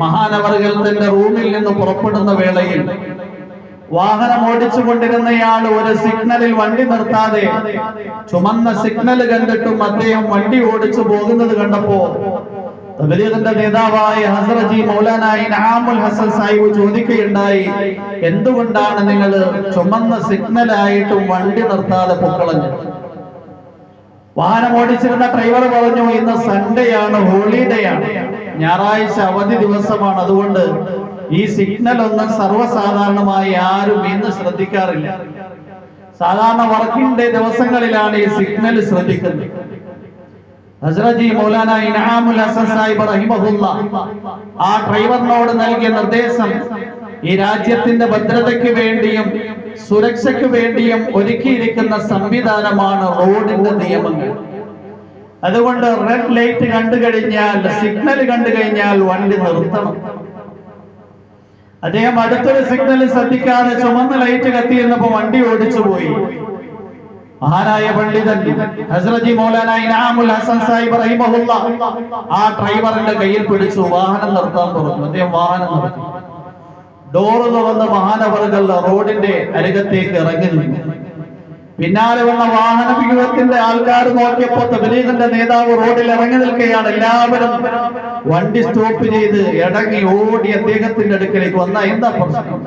മഹാനവറുകൾ തന്റെ റൂമിൽ നിന്ന് പുറപ്പെടുന്ന വേളയിൽ വാഹനം ഓടിച്ചു കൊണ്ടിരുന്നയാൾ ഒരു സിഗ്നലിൽ വണ്ടി നിർത്താതെ ചുമന്ന സിഗ്നൽ കണ്ടിട്ടും അദ്ദേഹം വണ്ടി ഓടിച്ചു പോകുന്നത് കണ്ടപ്പോ തബ്ലീഗിന്റെ നേതാവായ ഹസ്രജി മൗലാന ഇൻആമുൽ ഹസൻ സാഹിബ് ചോദിക്കുകയുണ്ടായി, എന്തുകൊണ്ടാണ് നിങ്ങൾ ചുമന്ന സിഗ്നലായിട്ടും വണ്ടി നിർത്താതെ പൊക്കളഞ്ഞത്? വാഹനം ഓടിച്ചിരുന്ന ഡ്രൈവർ പറഞ്ഞു, ഇന്ന് സൺഡേ ആണ്, ഹോളിഡേ ആണ്, ഞായറാഴ്ച അവധി ദിവസമാണ്, അതുകൊണ്ട് ഈ സിഗ്നൽ ഒന്നും സർവ്വസാധാരണമായി ആരും ഇന്ന് ശ്രദ്ധിക്കാറില്ല. സാധാരണ വർക്കിംഗ് ഡേ ദിവസങ്ങളിലാണ് ഈ സിഗ്നൽ ശ്രദ്ധിക്കുന്നത്. ഹസ്രജി മൗലാന ഇൻആമുൽ ഹസൻ സാഹിബ് റഹിമഹുല്ലാഹ് ആ ഡ്രൈവറിനോട് നൽകിയ നിർദ്ദേശം, ഈ രാജ്യത്തിന്റെ ഭദ്രതയ്ക്ക് വേണ്ടിയും സുരക്ഷയ്ക്ക് വേണ്ടിയും ഒരുക്കിയിരിക്കുന്ന സംവിധാനമാണ് റോഡിന്റെ നിയമങ്ങൾ. അതുകൊണ്ട് റെഡ് ലൈറ്റ് കണ്ടു കഴിഞ്ഞാൽ, സിഗ്നൽ കണ്ടു കഴിഞ്ഞാൽ വണ്ടി നിർത്തണം. അദ്ദേഹം അടുത്തൊരു സിഗ്നൽ ശ്രദ്ധിക്കാതെ ചുമന്ന ലൈറ്റ് കത്തിയിരുന്നപ്പോ വണ്ടി ഓടിച്ചു പോയി. മഹാനായ പണ്ഡിതൻ ഹസ്രജി മൗലാന ഇൻആമുൽ ഹസൻ സാഹിബ് റഹിമഹുല്ലാഹ് ആ ഡ്രൈവറിന്റെ കയ്യിൽ പിടിച്ചു വാഹനം നിർത്താൻ പറഞ്ഞു. അദ്ദേഹം വാഹനം നിർത്തി. ഡോറ് തുറന്ന് മഹാനവറുകൾ റോഡിന്റെ അരികത്തേക്ക് ഇറങ്ങി നിന്നു. പിന്നാലെ വന്ന വാഹന വ്യൂഹത്തിന്റെ ആൾക്കാർ നോക്കിയപ്പോ തബ്ലീഗിന്റെ നേതാവ് റോഡിൽ ഇറങ്ങി നിൽക്കുകയാണ്. എല്ലാവരും വണ്ടി സ്റ്റോപ്പ് ചെയ്ത് ഇറങ്ങി ഓടി അദ്ദേഹത്തിന്റെ അടുക്കലേക്ക് വന്ന, എന്താ പ്രശ്നം?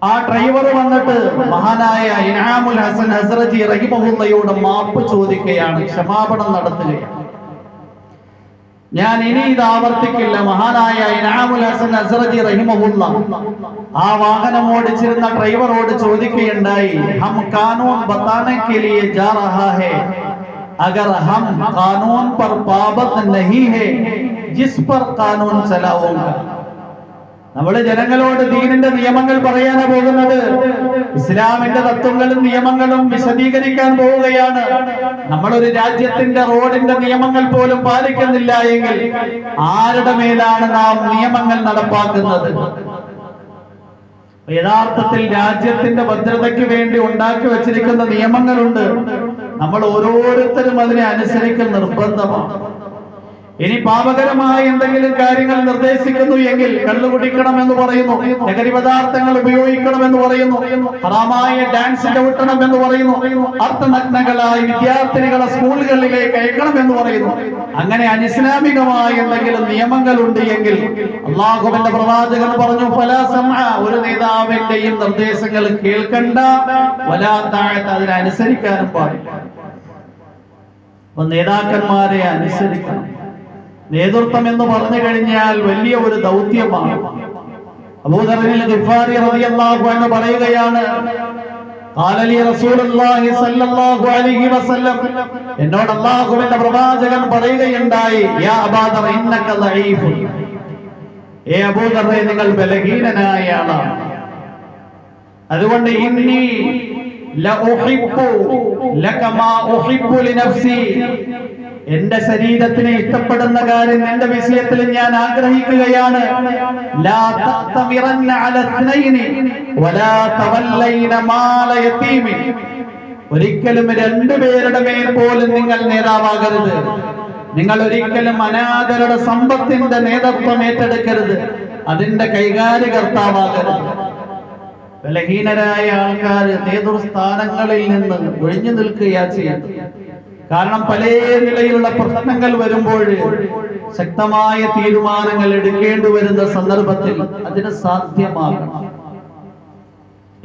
ആ ഡ്രൈവർ വന്നിട്ട് മഹാനായ ഇൻആമുൽ ഹസൻ ഹസ്രജി റഹിമഹുല്ലാഹയോട് മാപ്പ് ചോദിക്കുകയാണ്, ക്ഷമാപണം നടത്തുകയാണ്. ഞാൻ ഇനി ഇത് ആവർത്തിക്കില്ല. മഹാനായ ഇൻആമുൽ ഹസൻ ഹസ്രജി റഹിമഹുല്ലാഹ് ആ വാഹനം ഓടിച്ചിരുന്ന ഡ്രൈവറോട് ചോദിക്കുകയുണ്ടായി, ഹം കാനൂൻ ബതാനെ കെ ലിയെ ജാ റഹാ ഹൈ, അഗർ ഹം കാനൂൻ പർ പാബന്ദ് നഹീ ഹൈ ജിസ് പർ കാനൂൻ ചലാഊംഗാ. നമ്മുടെ ജനങ്ങളോട് ദീനിന്റെ നിയമങ്ങൾ പറയാനാ പോകുന്നത്. ഇസ്ലാമിന്റെ തത്വങ്ങളും നിയമങ്ങളും വിശദീകരിക്കാൻ പോവുകയാണ്. നമ്മളൊരു രാജ്യത്തിന്റെ റോഡിന്റെ നിയമങ്ങൾ പോലും പാലിക്കുന്നില്ല എങ്കിൽ ആരുടെ മേലാണ് നാം നിയമങ്ങൾ നടപ്പാക്കുന്നത്? യഥാർത്ഥത്തിൽ രാജ്യത്തിന്റെ ഭദ്രതയ്ക്ക് വേണ്ടി ഉണ്ടാക്കി വച്ചിരിക്കുന്ന നിയമങ്ങളുണ്ട്. നമ്മൾ ഓരോരുത്തരും അതിനെ അനുസരിക്കൽ നിർബന്ധമാണ്. ഇനി പാപകരമായ എന്തെങ്കിലും കാര്യങ്ങൾ നിർദ്ദേശിക്കുന്നു എങ്കിൽ കള്ളു കുടിക്കണം എന്ന് പറയുന്നു, ലഹരി പദാർത്ഥങ്ങൾ ഉപയോഗിക്കണം എന്ന് പറയുന്നു, ഹറാമായ ഡാൻസ് ചവിട്ടണം എന്ന് പറയുന്നു, അർത്ഥനഗ്നകളായി വിദ്യാർത്ഥിനികളെ സ്കൂളുകളിലേക്ക് അയക്കണം എന്ന് പറയുന്നു. അങ്ങനെ അനിസ്ലാമികമായ എന്തെങ്കിലും നിയമങ്ങളുണ്ട് എങ്കിൽ അല്ലാഹുവിന്റെ പ്രവാചകൻ പറഞ്ഞു, ഫലാ സമഅ, ഒരു നേതാവിന്റെയും നിർദ്ദേശങ്ങൾ കേൾക്കണ്ട, വലാ തഅത, അതിനെ അനുസരിക്കാനും പാടില്ല. അപ്പൊ നേതാക്കന്മാരെ അനുസരിക്കണം. നേതൃത്വം എന്ന് പറഞ്ഞു കഴിഞ്ഞാൽ വലിയ ഒരു ദൗത്യമാണ്. അബൂദർ ഗിഫാരി റളിയല്ലാഹു അൻഹു പറയുകയാണ്, ഖാല ലി റസൂലുള്ളാഹി സ്വല്ലല്ലാഹു അലൈഹി വസല്ലം, എന്നോട് അല്ലാഹുവിന്റെ പ്രവാചകൻ പറയുകയുണ്ടായി, യാ അബൂദർ ഇന്നക ദഈഫ്, ഏ അബൂദറേ നിങ്ങൾ ബലഹീനനായ ആളാണ്. അതുകൊണ്ട് ഇന്നി ലഉഹിബ്ബു ലക മാ ഉഹിബ്ബു ലിനഫ്സി, എന്റെ ശരീരത്തിന് ഇഷ്ടപ്പെടുന്ന കാര്യം എന്റെ വിഷയത്തിൽ ഞാൻ ആഗ്രഹിക്കുകയാണ്. ലാ തഖ്തമിറന്ന അല ഇത്നൈനി വലാ തവല്ലൈന മാല യതീമി, ഒരിക്കലും രണ്ടുപേരുടെ മേൽ പോലും നിങ്ങൾ നേതാവാകരുത്. നിങ്ങൾ ഒരിക്കലും അനാഥരുടെ സമ്പത്തിന്റെ നേതൃത്വം ഏറ്റെടുക്കരുത്, അതിന്റെ കൈകാര്യകർത്താവാകരുത്. ബലഹീനരായ ആൾക്കാർ നേതൃസ്ഥാനങ്ങളിൽ നിന്ന് ഒഴിഞ്ഞു നിൽക്കുകയാ ചെയ്യുന്നത്. കാരണം പല നിലയിലുള്ള പ്രശ്നങ്ങൾ വരുമ്പോൾ ശക്തമായ തീരുമാനങ്ങൾ എടുക്കേണ്ടി വരുന്ന സന്ദർഭത്തിൽ അതിന് സാധ്യമാകണം.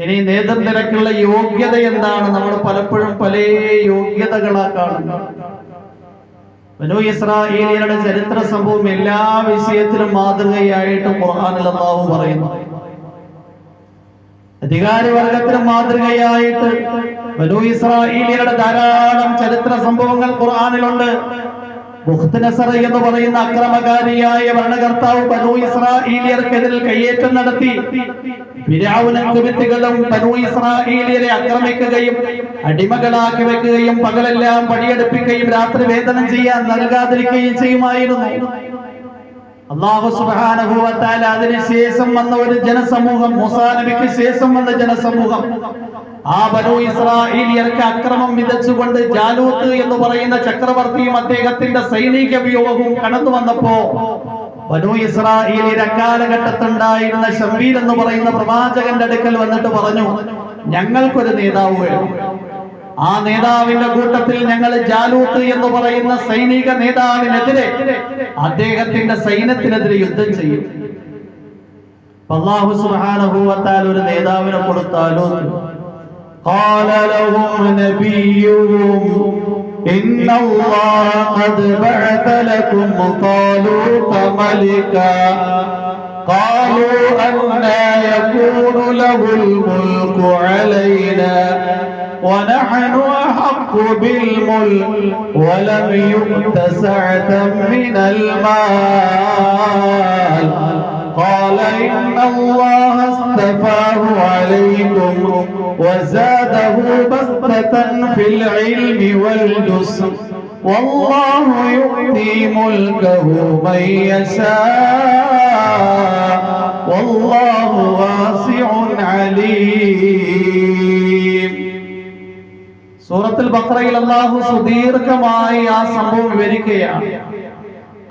ഇനി നേതൃനിരക്കുള്ള യോഗ്യത എന്താണ്? നമ്മൾ പലപ്പോഴും പല യോഗ്യതകളാ കാണുന്നത്. ബനൂ ഇസ്രായേലിയരുടെ ചരിത്ര സംഭവം എല്ലാ വിഷയത്തിലും മാതൃകയായിട്ട് ഖുർആനിൽ അല്ലാഹു പറയുന്നു. അധികാരവർഗത്തിന് മാതൃകയായിട്ട് ബനൂ ഇസ്രായേലിയരുടെ ധാരാളം ചരിത്ര സംഭവങ്ങൾ ഖുർആനിലുണ്ട്. ബുഖ്ത്നസർ എന്ന് പറയുന്ന അക്രമകാരിയായ ഭരണകർത്താവ് ബനൂ ഇസ്രായേലിയർക്കെതിരെ കയ്യേറ്റം നടത്തി. ഫിർഔനും ഖുബൈത്തുകളും ബനൂ ഇസ്രായേലിയരെ ആക്രമിക്കുകയും അടിമകളാക്കി വെക്കുകയും പകലെല്ലാം പണിയെടുപ്പിക്കുകയും രാത്രി വേതനം ചെയ്യാൻ നൽകാതിരിക്കുകയും ചെയ്യുമായിരുന്നു. അല്ലാഹു സുബ്ഹാനഹു വ തആല അതിനുശേഷം വന്ന ഒരു ജനസമൂഹം, മൂസാ നബിക്ക് ശേഷം വന്ന ജനസമൂഹം, ആ ബനൂ ഇസ്രായേലിയർക്ക് അക്രമം വിതച്ചുകൊണ്ട് ജാലൂത്ത് എന്ന് പറയുന്ന ചക്രവർത്തിയും അദ്ദേഹത്തിന്റെ സൈനിക വ്യൂഹവും കടന്നു വന്നപ്പോ ബനൂ ഇസ്രായേലിയർ അക്കാലഘട്ടത്തുണ്ടായിരുന്ന ശംവീൽ എന്ന് പറയുന്ന പ്രവാചകന്റെ അടുക്കൽ വന്നിട്ട് പറഞ്ഞു, ഞങ്ങൾക്കൊരു നേതാവ് വേണം. ആ നേതാവിന്റെ കൂട്ടത്തിൽ ഞങ്ങൾ ജാലൂത്ത് എന്ന് പറയുന്ന സൈനിക നേതാവിനെതിരെ, അദ്ദേഹത്തിന്റെ സൈന്യത്തിനെതിരെ യുദ്ധം ചെയ്യും. അല്ലാഹു സുബ്ഹാനഹു വ തആല ഒരു നേതാവിനെ കൊടുത്താലോ? ഖാല ലഹും നബിയ്യുഹും ഇന്നല്ലാഹ ഖദ് ബഅത ലക്കും ഖാലൂത മലികാ ഖാലൂ അന്നാ യകൂനു ലഹുൽ മുൽകു അലൈനാ ونحن أحق بالملك ولم يؤت سعة من المال قال إن الله اصطفاه عليكم وزاده بسطة في العلم والجسم والله يؤتي ملكه من يشاء والله واسع عليم. സൂറത്തുൽ ബഖറയിൽ അല്ലാഹു സുദീർഘമായി ആ സംഭവം വിവരിക്കുകയാണ്.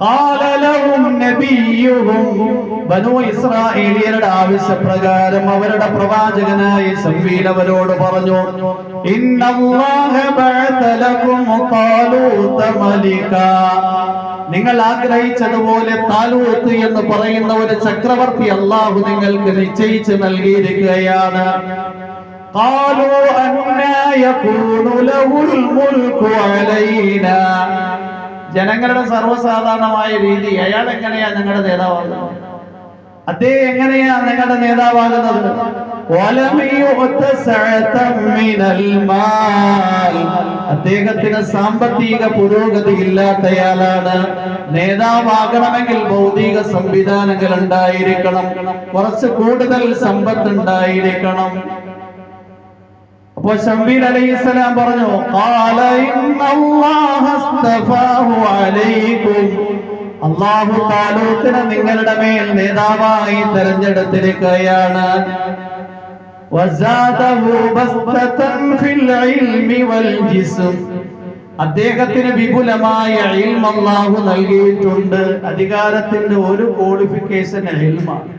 ഖാല ലഹും നബിയ്യുഹും, ബനൂ ഇസ്രായേലിയരുടെ ആവശ്യപ്രകാരം അവരുടെ പ്രവാചകനായ ശംവീൽ അവരോട് പറഞ്ഞു, ഇന്നല്ലാഹ ബഅത ലക്കും ഖാലൂത മലികാ, നിങ്ങൾ ആഗ്രഹിച്ചതുപോലെ താലൂത്ത് എന്ന് പറയുന്ന ഒരു ചക്രവർത്തി അല്ലാഹു നിങ്ങൾക്ക് നിശ്ചയിച്ച് നൽകിയിരിക്കുകയാണ്. ഖാലൂ അന്നാ യകൂനു ലഹുൽ മുൽകു അലൈനാ, ജനങ്ങളുടെ സർവ്വസാധാരണമായ രീതി, അയാൾ എങ്ങനെയാ നിങ്ങളുടെ നേതാവാകുന്നത്? അദ്ദേഹം എങ്ങനെയാ നിങ്ങളുടെ നേതാവാകുന്നത്? അദ്ദേഹത്തിന് സാമ്പത്തിക പുരോഗതി ഇല്ലാത്തയാളാണ്. നേതാവാകണമെങ്കിൽ ഭൗതിക സംവിധാനങ്ങൾ ഉണ്ടായിരിക്കണം, കുറച്ച് കൂടുതൽ സമ്പത്ത് ഉണ്ടായിരിക്കണം. അപ്പോൾ ശംവീൽ അലൈഹിസ്സലാം പറഞ്ഞു, ഖാല ഇന്നല്ലാഹ അസ്തഫാഹു അലൈക്കും, അല്ലാഹു താലൂത്തിനെ നിങ്ങളുടെ മേൽ നേതാവായി തെരഞ്ഞെടുത്തിരിക്കുകയാണ്. വസാദഹു ബസ്തതൻ ഫിൽ ഇൽമി വൽ ജിസ്ം, അദ്ദേഹത്തിന് വിപുലമായ ഇൽമ അല്ലാഹു നൽകിയിട്ടുണ്ട്. അധികാരത്തിന്റെ ഒരു ക്വാളിഫിക്കേഷൻ ഇൽമാണ്.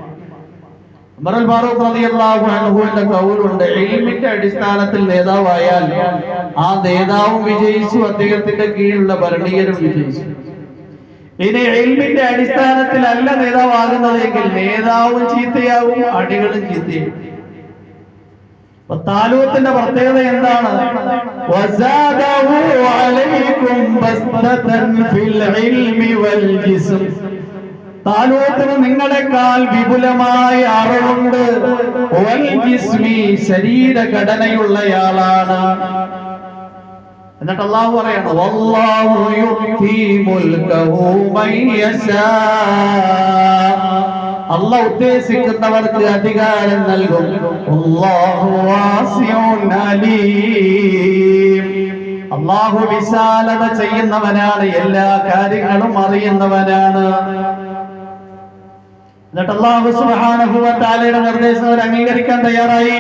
ഉമർ അൽ ഫാറൂഖ് റളിയല്ലാഹു അൻഹുവിന്റെ ഖൗലുണ്ട്, ഇൽമിന്റെ അടിസ്ഥാനത്തിൽ നേതാവായാൽ ആ നേതാവും വിജയിച്ചു, അദ്ദേഹത്തിന്റെ കീഴിലുള്ള ഭരണീയരും വിജയിച്ചു. ഇനി ഇൽമിന്റെ അടിസ്ഥാനത്തിലല്ല നേതാവാകുന്നതെങ്കിൽ നേതാവും ചീത്തയാവും, അടികളും ചീത്തയാവും. താലൂത്തിന്റെ പ്രത്യേകത എന്താണ്? വസാദഹു അലൈക്കും ബസ്തതൻ ഫിൽ ഇൽമി വൽ ജിസ്ം, താലൂത്തിന് നിങ്ങളെക്കാൾ വിപുലമായ അറിവുണ്ട്. വൽ ജിസ്മി, ശരീരഘടനയുള്ളയാളാണ്. എന്നിട്ട് അല്ലാഹു പറയാണ്, വല്ലാഹു യുഅ്തി മുൽകഹു മൻ യശാ, അല്ലാഹു ഉദ്ദേശിക്കുന്നവർക്ക് അധികാരം നൽകും. അല്ലാഹു വാസിഉൻ അലീം, അല്ലാഹു വിശാലത ചെയ്യുന്നവനാണ്, എല്ലാ കാര്യങ്ങളും അറിയുന്നവനാണ്. എന്നിട്ട് അല്ലാഹു സുബ്ഹാനഹു വ തആലയുടെ നിർദ്ദേശം അവർ അംഗീകരിക്കാൻ തയ്യാറായി.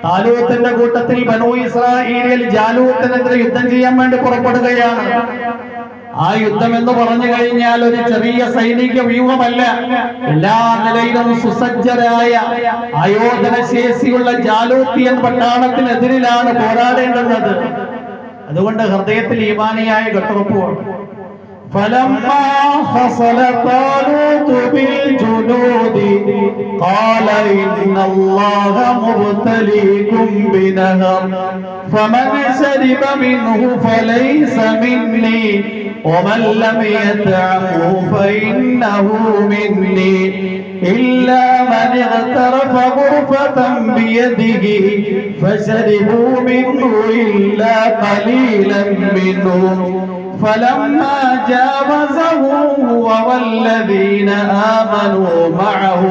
താലൂത്തിന്റെ കൂട്ടത്തിൽ ബനൂ ഇസ്രായേലിൽ ജാലൂത്തിനെതിരെ യുദ്ധം ചെയ്യാൻ വേണ്ടി പുറപ്പെടുകയാണ്. ആ യുദ്ധം എന്ന് പറഞ്ഞു കഴിഞ്ഞാൽ ഒരു ചെറിയ സൈനിക വ്യൂഹമല്ല, എല്ലാ നിലയിലും സുസജ്ജരായ ആയോധന ശേഷിയുള്ള ജാലൂത്തിയൻ പട്ടാളത്തിനെതിരിലാണ് പോരാടേണ്ടുന്നത്. അതുകൊണ്ട് ഹൃദയത്തിൽ ഈമാനിയായ കെട്ടുറപ്പുമാണ്. فلما فصل طالوت بالجنود قال إن الله مبتليكم بنهر فمن شرب منه فليس مني ومن لم يطعمه فإنه مني إلا من اغترف غرفة بيده فشربوا منه إلا قليلا منهم فلما جاوزه هو والذين آمنوا معه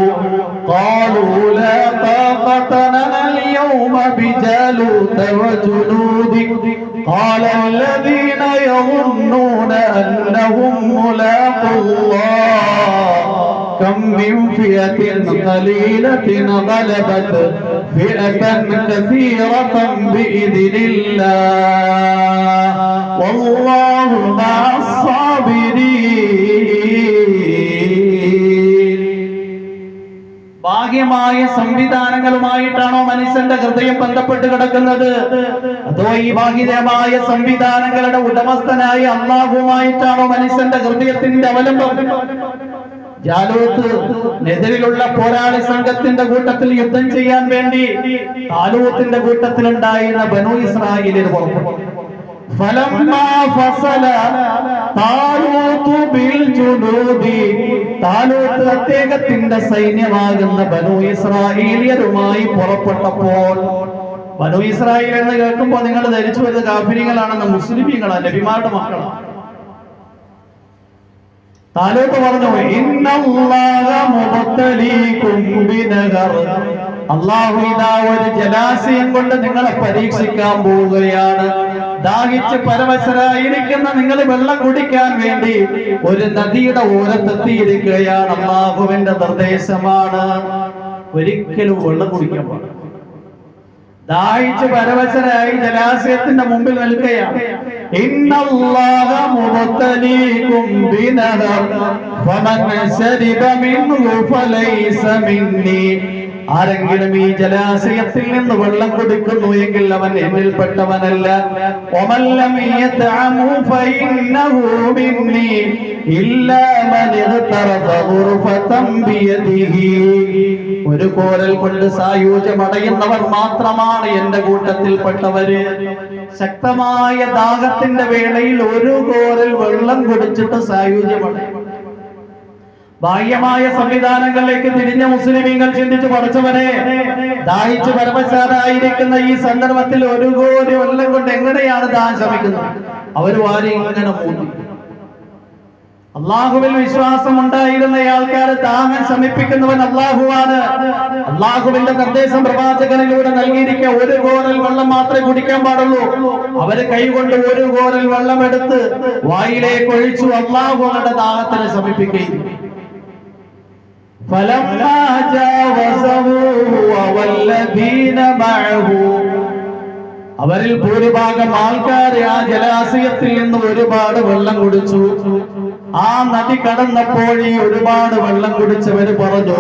قالوا لا طاقة لنا اليوم بجالوت وجنوده قال الذين يظنون أنهم ملاقو الله كم من فئة قليلة غلبت فئة كثيرة بإذن الله والله مع الصابرين. ഭാഗ്യമായ സംവിധാനങ്ങളുമായിട്ടാണോ മനുഷ്യന്റെ ഹൃദയം ബന്ധപ്പെട്ട് കിടക്കുന്നത്, അതോ ഈ ഭാഗ്യമായ സംവിധാനങ്ങളുടെ ഉടമസ്ഥനായ അല്ലാഹുവുമായിട്ടാണോ മനുഷ്യന്റെ ഹൃദയത്തിന്റെ അവലംബം? ജാലൂത്തിനെതിരിലുള്ള പോരാളി സംഘത്തിന്റെ കൂട്ടത്തിൽ യുദ്ധം ചെയ്യാൻ വേണ്ടി താലൂത്തിന്റെ കൂട്ടത്തിലുണ്ടായിരുന്ന ബനൂ ഇസ്രായേലിൽ പുറപ്പെട്ടു. فلما فصل طالوت بالجنود, താലൂത്ത് അദ്ദേഹത്തിന്റെ സൈന്യമാകുന്ന ബനൂ ഇസ്രായേലിയരുമായി പുറപ്പെട്ടപ്പോൾ, ബനൂ ഇസ്രായേൽ എന്ന് കേൾക്കുമ്പോൾ നിങ്ങൾ ധരിച്ചു വരുന്ന കാഫിരികളാണെന്ന്, മുസ്ലിമീങ്ങളാണ്, നബിമാരുടെ മക്കളാണ്. താലൂത്ത് പറഞ്ഞു, ഇന്നല്ലാഹ മുബ്തലീകും ബിനഹർ, അല്ലാഹു ഇതാ ഒരു ജലാശയം കൊണ്ട് നിങ്ങളെ പരീക്ഷിക്കാൻ പോവുകയാണ്. ദാഹിച്ച് പരവശരായിരിക്കുന്ന നിങ്ങൾ വെള്ളം കുടിക്കാൻ വേണ്ടി ഒരു നദിയുടെ ഓരത്തെത്തിയിരിക്കുകയാണ്. അല്ലാഹുവിന്റെ നിർദ്ദേശമാണ്, ഒരിക്കലും വെള്ളം കുടിക്കാൻ പാടില്ല. ദാഹിച്ച് പരവശരായി ജലാശയത്തിന്റെ മുമ്പിൽ നിൽക്കുകയാണ്. ഇന്നല്ലാഹ മുബ്തലീകും ബിനഹർ ഫമൻ ശരിബ മിൻഹു ഫലൈസ മിന്നി, ആരെങ്കിലും ഈ ജലാശയത്തിൽ നിന്ന് വെള്ളം കുടിക്കുന്നു എങ്കിൽ അവൻ എന്നിൽപ്പെട്ടവനല്ല. വമൻ ലം യത്അമു ഫഇന്നഹു മിന്നി ഇല്ലാ മൻ ഇഗ്തറഫ ഗുർഫതൻ ബിയദിഹി, ഒരു കോരൽ കൊണ്ട് സായൂജ്യമടയുന്നവർ മാത്രമാണ് എന്റെ കൂട്ടത്തിൽപ്പെട്ടവര്. ശക്തമായ ദാഹത്തിന്റെ വേളയിൽ ഒരു കോരൽ വെള്ളം കുടിച്ചിട്ട് സായൂജ്യമടയും. ബാഹ്യമായ സംവിധാനങ്ങളിലേക്ക് തിരിഞ്ഞ മുസ്ലിമീങ്ങൾ ചിന്തിച്ചു, പഠിച്ചവനെ, ദാഹിച്ച് പരമശാലായിരിക്കുന്ന ഈ സന്ദർഭത്തിൽ ഒരു കോരി വെള്ളം കൊണ്ട് എങ്ങനെയാണ് ദാഹം ശമിക്കുന്നത്? അവർ വാരി ഇങ്ങനെ മൂന്തി. അള്ളാഹുവിൽ വിശ്വാസം ഉണ്ടായിരുന്ന ആൾക്കാരെ ദാഹം ശമിപ്പിക്കുന്നവൻ അള്ളാഹുവാണ്. അള്ളാഹുവിന്റെ നിർദ്ദേശം പ്രവാചകനിലൂടെ നൽകിയിരിക്കുക, ഒരു കോരൽ വെള്ളം മാത്രമേ കുടിക്കാൻ പാടുള്ളൂ. അവര് കൈകൊണ്ട് ഒരു കോരൽ വെള്ളം എടുത്ത് വായിലേക്ക് ഒഴിച്ചു. അള്ളാഹു അവരുടെ ദാഹത്തിനെ ശമിപ്പിക്കുകയും അവരിൽ ഭൂരിഭാഗം ആൾക്കാർ ആ ജലാശയത്തിൽ നിന്ന് ഒരുപാട് വെള്ളം കുടിച്ചു. ആ നദി കടന്നപ്പോൾ ഈ ഒരുപാട് വെള്ളം കുടിച്ചവര് പറഞ്ഞു,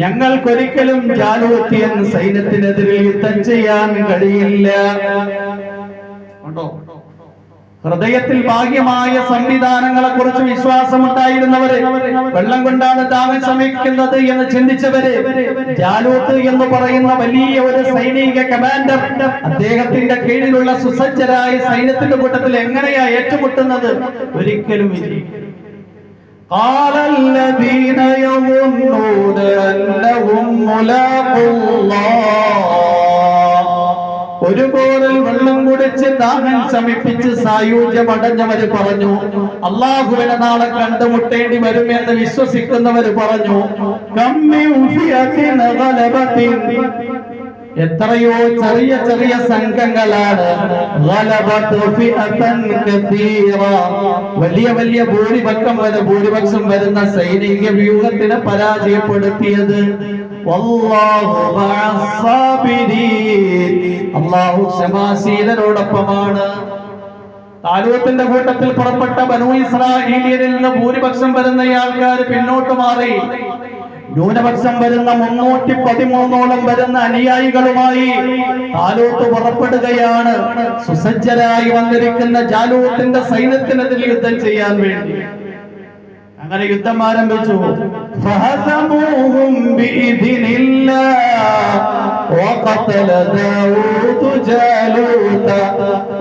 ഞങ്ങൾക്കൊരിക്കലും ജാലൂത്തിയൻ സൈന്യത്തിനെതിരെ യുദ്ധം ചെയ്യാൻ കഴിയില്ല. ഹൃദയത്തിൽ ഭാഗ്യമായ സംവിധാനങ്ങളെ കുറിച്ച് വിശ്വാസമുണ്ടായിരുന്നവര്, വെള്ളം കൊണ്ടാണ് ദാഹം ശമിക്കുന്നത് എന്ന് ചിന്തിച്ചവര്, ജാലൂത്ത് എന്ന് പറയുന്ന വലിയ ഒരു സൈനിക കമാൻഡർ, അദ്ദേഹത്തിന്റെ കീഴിലുള്ള സുസജ്ജരായ സൈന്യത്തിന്റെ കൂട്ടത്തിൽ എങ്ങനെയാ ഏറ്റുമുട്ടുന്നത്? ഒരിക്കലും ഇല്ല. قال الذين يظنون أنهم ملاقو الله, ഒരു കോരൽ വെള്ളം കുടിച്ച് ദാഹം ശമിപ്പിച്ച് സായുജ്യമടഞ്ഞവര് പറഞ്ഞു, അള്ളാഹുവിനെ നാളെ കണ്ടുമുട്ടേണ്ടി വരുമെന്ന് വിശ്വസിക്കുന്നവര് പറഞ്ഞു, എത്രയോ ചെറിയ ചെറിയ സംഘങ്ങളാണ് വലിയ വലിയ ഭൂരിപക്ഷം വരുന്ന സൈനിക വ്യൂഹത്തിനെ പരാജയപ്പെടുത്തിയത്. അല്ലാഹു ക്ഷമാശീലനോടൊപ്പമാണ്. താലൂത്തിന്റെ കൂട്ടത്തിൽ പുറപ്പെട്ട ബനൂ ഇസ്രായേലിൽ നിന്ന് ഭൂരിപക്ഷം വരുന്ന ആൾക്കാർ പിന്നോട്ട് മാറി. ന്യൂനപക്ഷം വരുന്ന 313ഓളം വരുന്ന അനുയായികളുമായി താലൂത്ത് പുറപ്പെടുകയാണ്, സുസജ്ജരായി വന്നിരിക്കുന്ന ജാലൂത്തിന്റെ സൈന്യത്തിനെതിരെ യുദ്ധം ചെയ്യാൻ വേണ്ടി. അങ്ങനെ യുദ്ധം ആരംഭിച്ചു. ഫഹസമൂഹും ബിഇദ്നില്ലാഹ് വഖതല ദാവൂദ് ജാലൂത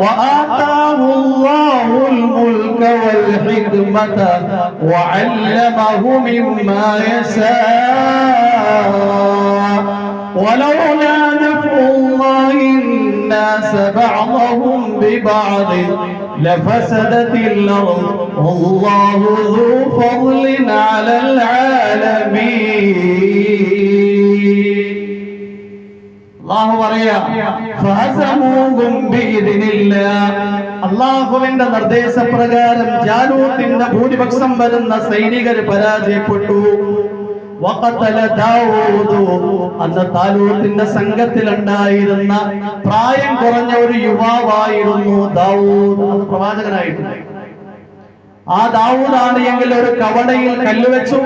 വആതാഹു അല്ലാഹുൽ മുൽക വൽ ഹിക്മത വഅല്ലമഹു മിമ്മാ യശാ വലൗലാ ദഫഉല്ലാഹി الناس بعضهم ببعض لفسدت الأرض والله ذو فضل على العالمين. അല്ലാഹു പറയാ, ഫഹസമൂഹും ബിഇദ്നില്ലാഹ്, അല്ലാഹുവിന്റെ നിർദ്ദേശപ്രകാരം ജാലൂത്തിന്റെ ഭൂരിപക്ഷം വരുന്ന സൈനികർ പരാജയപ്പെട്ടു. വഖതല ദാവൂദ്, അന്ന് താലൂത്തിന്റെ സംഘത്തിലുണ്ടായിരുന്ന പ്രായം കുറഞ്ഞ ഒരു യുവാവായിരുന്നു ദാവൂദ്, പ്രവാചകനായിട്ടുണ്ട്. ആ ദാവൂദാണ് എങ്കിൽ ഒരു കവടയിൽ കല്ല് വെച്ചു.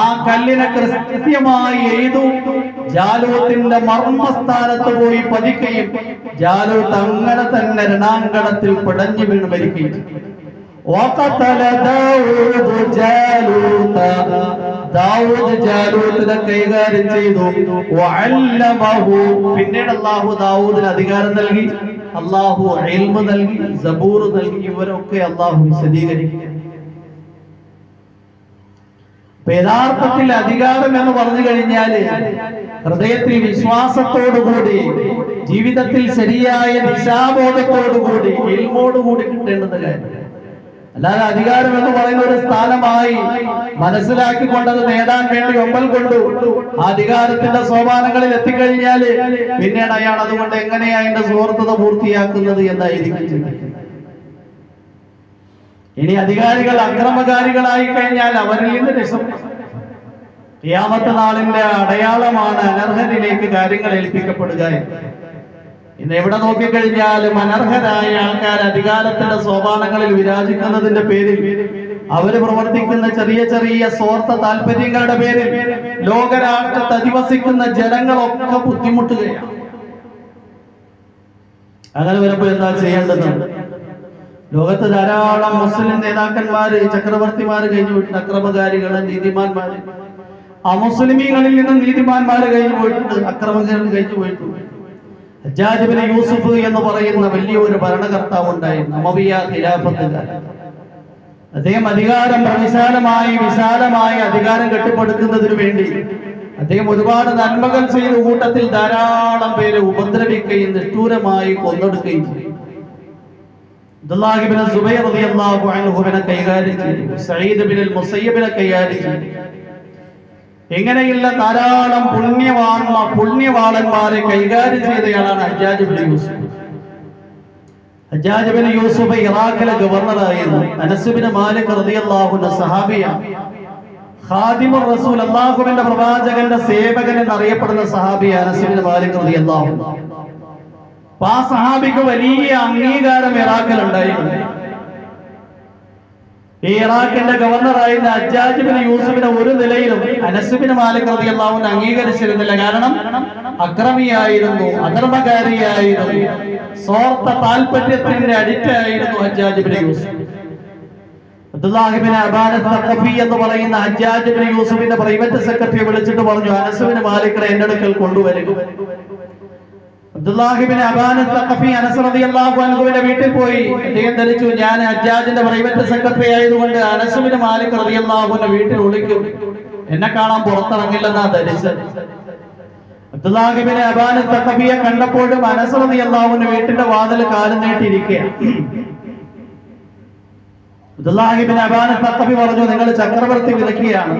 ആ കല്ലിനെ കൃത്യമായി എഴുതു. ജാലൂത്തിന്റെ മർമ്മസ്ഥാനത്ത് പോയി പതിക്കുകയും ജാലൂത്ത് അങ്ങനെ തന്നെ രണാങ്കണത്തിൽ പിടഞ്ഞു വീണ് മരിക്കുകയും. ദാവൂദ് ജാലൂത്തിനെ കൈകാര്യം ചെയ്തു. പിന്നീട് അല്ലാഹു ദാവൂദിന് അധികാരം നൽകി, അല്ലാഹു ഇൽമ് നൽകി, സബൂർ നൽകി. ഇവരൊക്കെ അല്ലാഹു വിശദീകരിക്കുക. യഥാർത്ഥത്തിൽ അധികാരം എന്ന് പറഞ്ഞു കഴിഞ്ഞാല് ഹൃദയത്തിൽ വിശ്വാസത്തോടുകൂടി, ജീവിതത്തിൽ ശരിയായ ദിശാബോധത്തോടുകൂടി, ഇൽമോടുകൂടി കിട്ടേണ്ടത് കാര്യം. അല്ലാതെ അധികാരം എന്ന് പറയുന്ന ഒരു സ്ഥാനമായി മനസ്സിലാക്കിക്കൊണ്ടത് നേടാൻ വേണ്ടി ഒമ്പൽ കൊണ്ടു ആ അധികാരത്തിന്റെ സോപാനങ്ങളിൽ എത്തിക്കഴിഞ്ഞാല് പിന്നീട് അയാൾ അതുകൊണ്ട് എങ്ങനെയാ എന്റെ സുഹൃത്തത പൂർത്തിയാക്കുന്നത് എന്നായിരിക്കും ചിന്തിക്കുന്നത്. ഇനി അധികാരികൾ അക്രമകാരികളായി കഴിഞ്ഞാൽ അവരിൽ നിന്ന് രക്ഷപ്പെടും. ഖിയാമത്ത് നാളിന്റെ അടയാളമാണ് അനർഹരിലേക്ക് കാര്യങ്ങൾ ഏൽപ്പിക്കപ്പെടുക. ഇന്ന് എവിടെ നോക്കിക്കഴിഞ്ഞാലും അനർഹരായ ആൾക്കാർ അധികാരത്തിന്റെ സോപാനങ്ങളിൽ വിരാജിക്കുന്നതിന്റെ പേരിൽ അവര് പ്രവർത്തിക്കുന്ന ചെറിയ ചെറിയ സ്വാർത്ഥ താല്പര്യങ്ങളുടെ പേരിൽ ലോകരാഷ്ട്രത്തെ അധിവസിക്കുന്ന ജനങ്ങളൊക്കെ ബുദ്ധിമുട്ടുകയാണ്. അങ്ങനെ വരുമ്പോ എന്താ ചെയ്യേണ്ടത്? ലോകത്ത് ധാരാളം മുസ്ലിം നേതാക്കന്മാര്, ചക്രവർത്തിമാര് കഴിഞ്ഞു പോയിട്ടുണ്ട്, അക്രമകാരികള്, നീതിമാന്മാര്. അമുസ്ലിമീങ്ങളിൽ നിന്നും നീതിമാന്മാര് കഴിഞ്ഞു പോയിട്ടുണ്ട്, അക്രമകാരികൾ കഴിഞ്ഞു പോയിട്ടുണ്ട്. ഹജ്ജാജ് ഇബ്നു യൂസുഫ് എന്ന് പറയുന്ന വലിയൊരു ഭരണകർത്താവ് ഉണ്ടായിരുന്നു, ഉമവിയ്യ ഖിലാഫത്ത് കാലത്ത്. അദ്ദേഹം അധികാരം വിശാലമായി അധികാരം കെട്ടിപ്പടുക്കുന്നതിന് വേണ്ടി അദ്ദേഹം ഒരുപാട് നന്മകൾ ചെയ്ത കൂട്ടത്തിൽ ധാരാളം പേരെ ഉപദ്രവിക്കുകയും നിഷ്ഠൂരമായി കൊന്നൊടുക്കുകയും ചെയ്തു. അബ്ദുല്ലാഹി ഇബ്നു സുബൈർ റളിയല്ലാഹു അൻഹുവിനെ കൈകാര്യം ചെയ്തു. സഈദ് ഇബ്നുൽ മുസയ്യിബിനെ കൈകാര്യം ചെയ്തു. ഇങ്ങനെയുള്ള ധാരാളം പുണ്യവാളന്മാരെ കൈകാര്യം ചെയ്തയാളാണ് ഹജ്ജാജ് ഇബ്നു യൂസുഫ്. ഹജ്ജാജ് ഇബ്നു യൂസുഫ് ഇറാഖിലെ ഗവർണറായിരുന്നു. അനസ് ഇബ്നു മാലിക് റളിയല്ലാഹു അൻഹു സഹാബിയാണ്. ഖാദിമുർ റസൂൽ, അല്ലാഹുവിന്റെ പ്രവാചകന്റെ സേവകൻ എന്നറിയപ്പെടുന്ന സഹാബി അനസ് ഇബ്നു മാലിക് റളിയല്ലാഹു അൻഹു. ആ സഹാബിക്ക് വലിയ അംഗീകാരം ഇറാഖിൽ ഉണ്ടായിരുന്നു. ഈ ഇറാഖിന്റെ ഗവർണറായിരുന്ന ഹജ്ജാജ് ഇബ്നു യൂസുഫിനെ ഒരു നിലയിലും അനസ് ഇബ്നു മാലിക് റളിയല്ലാഹു അൻഹു അംഗീകരിച്ചിരുന്നില്ല. കാരണം അക്രമിയായിരുന്നു, അധർമ്മകാരിയായിരുന്നു, സ്വാർത്ഥ താല്പര്യത്തിന്റെ അഡിക്റ്റ് ആയിരുന്നു ഹജ്ജാജ് ഇബ്നു യൂസുഫ്. അബ്ദുല്ലാഹി ഇബ്നു അബാൻ അൽ-തഖഫി എന്ന് പറയുന്ന ഹജ്ജാജ് ഇബ്നു യൂസുഫിന്റെ പ്രൈവറ്റ് സെക്രട്ടറി വിളിച്ചിട്ട് പറഞ്ഞു, അനസ് ഇബ്നു മാലിക്കിനെ എന്റെ അടുക്കൽ കൊണ്ടുവരിക. അബ്ദുല്ലാഹി ഇബ്നു അബാൻ അൽ-തഖഫി അനസ് റളിയല്ലാഹു അൻഹുവിന്റെ വീട്ടിൽ പോയി. അദ്ദേഹം ധരിച്ചു, ഞാൻ ഹജ്ജാജിന്റെ പ്രൈവറ്റ് സെക്രട്ടറി ആയതുകൊണ്ട് അനസ് ഇബ്നു മാലിക് റളിയല്ലാഹു അൻഹു വീട്ടിൽ ഒളിക്കും, എന്നെ കാണാൻ പുറത്തിറങ്ങില്ലെന്നാ ധരിച്ചത്. അബ്ദുല്ലാഹി ഇബ്നു അബാൻ അൽ-തഖഫിയെ കണ്ടപ്പോഴും അനസ് റളിയല്ലാഹു അൻഹു വീട്ടിന്റെ വാതിൽ കാലം നീട്ടിയിരിക്കുകയാണ്. അബ്ദുല്ലാഹി ഇബ്നു അബാൻ അൽ-തഖഫി പറഞ്ഞു, നിങ്ങൾ ചക്രവർത്തി വിലക്കിയാണ്.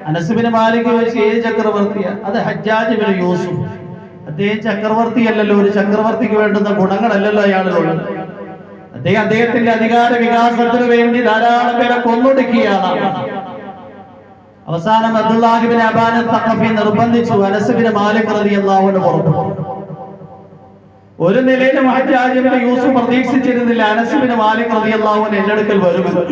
അനസ് ഇബ്നു മാലിക് ചോദിച്ചു, ഏത് ചക്രവർത്തിയാ? അത് ഹജ്ജാജ് ഇബ്നു യൂസുഫ്. അദ്ദേഹം ചക്രവർത്തിയല്ലല്ലോ, ഒരു ചക്രവർത്തിക്ക് വേണ്ടുന്ന ഗുണങ്ങളല്ലല്ലോ അയാളിലുള്ളത്. അദ്ദേഹത്തിന്റെ അധികാര വികാസത്തിന് വേണ്ടി ധാരാളം പേരെ കൊന്നൊടുക്കിയാണ്. അവസാനം അബ്ദുല്ലാഹി ഇബ്നു അബാൻ അൽ-തഖഫി നിർബന്ധിച്ചു അനസ് ഇബ്നു മാലിക് റളിയല്ലാഹു അൻഹു പുറത്തു. ഒരു നിലയിലും ഹജ്ജാജ് ഇബ്നു യൂസുഫ് പ്രതീക്ഷിച്ചിരുന്നില്ല അനസ് ഇബ്നു മാലിക് റളിയല്ലാഹു അൻഹു എന്റെ അടുക്കൽ വരുമെന്ന്.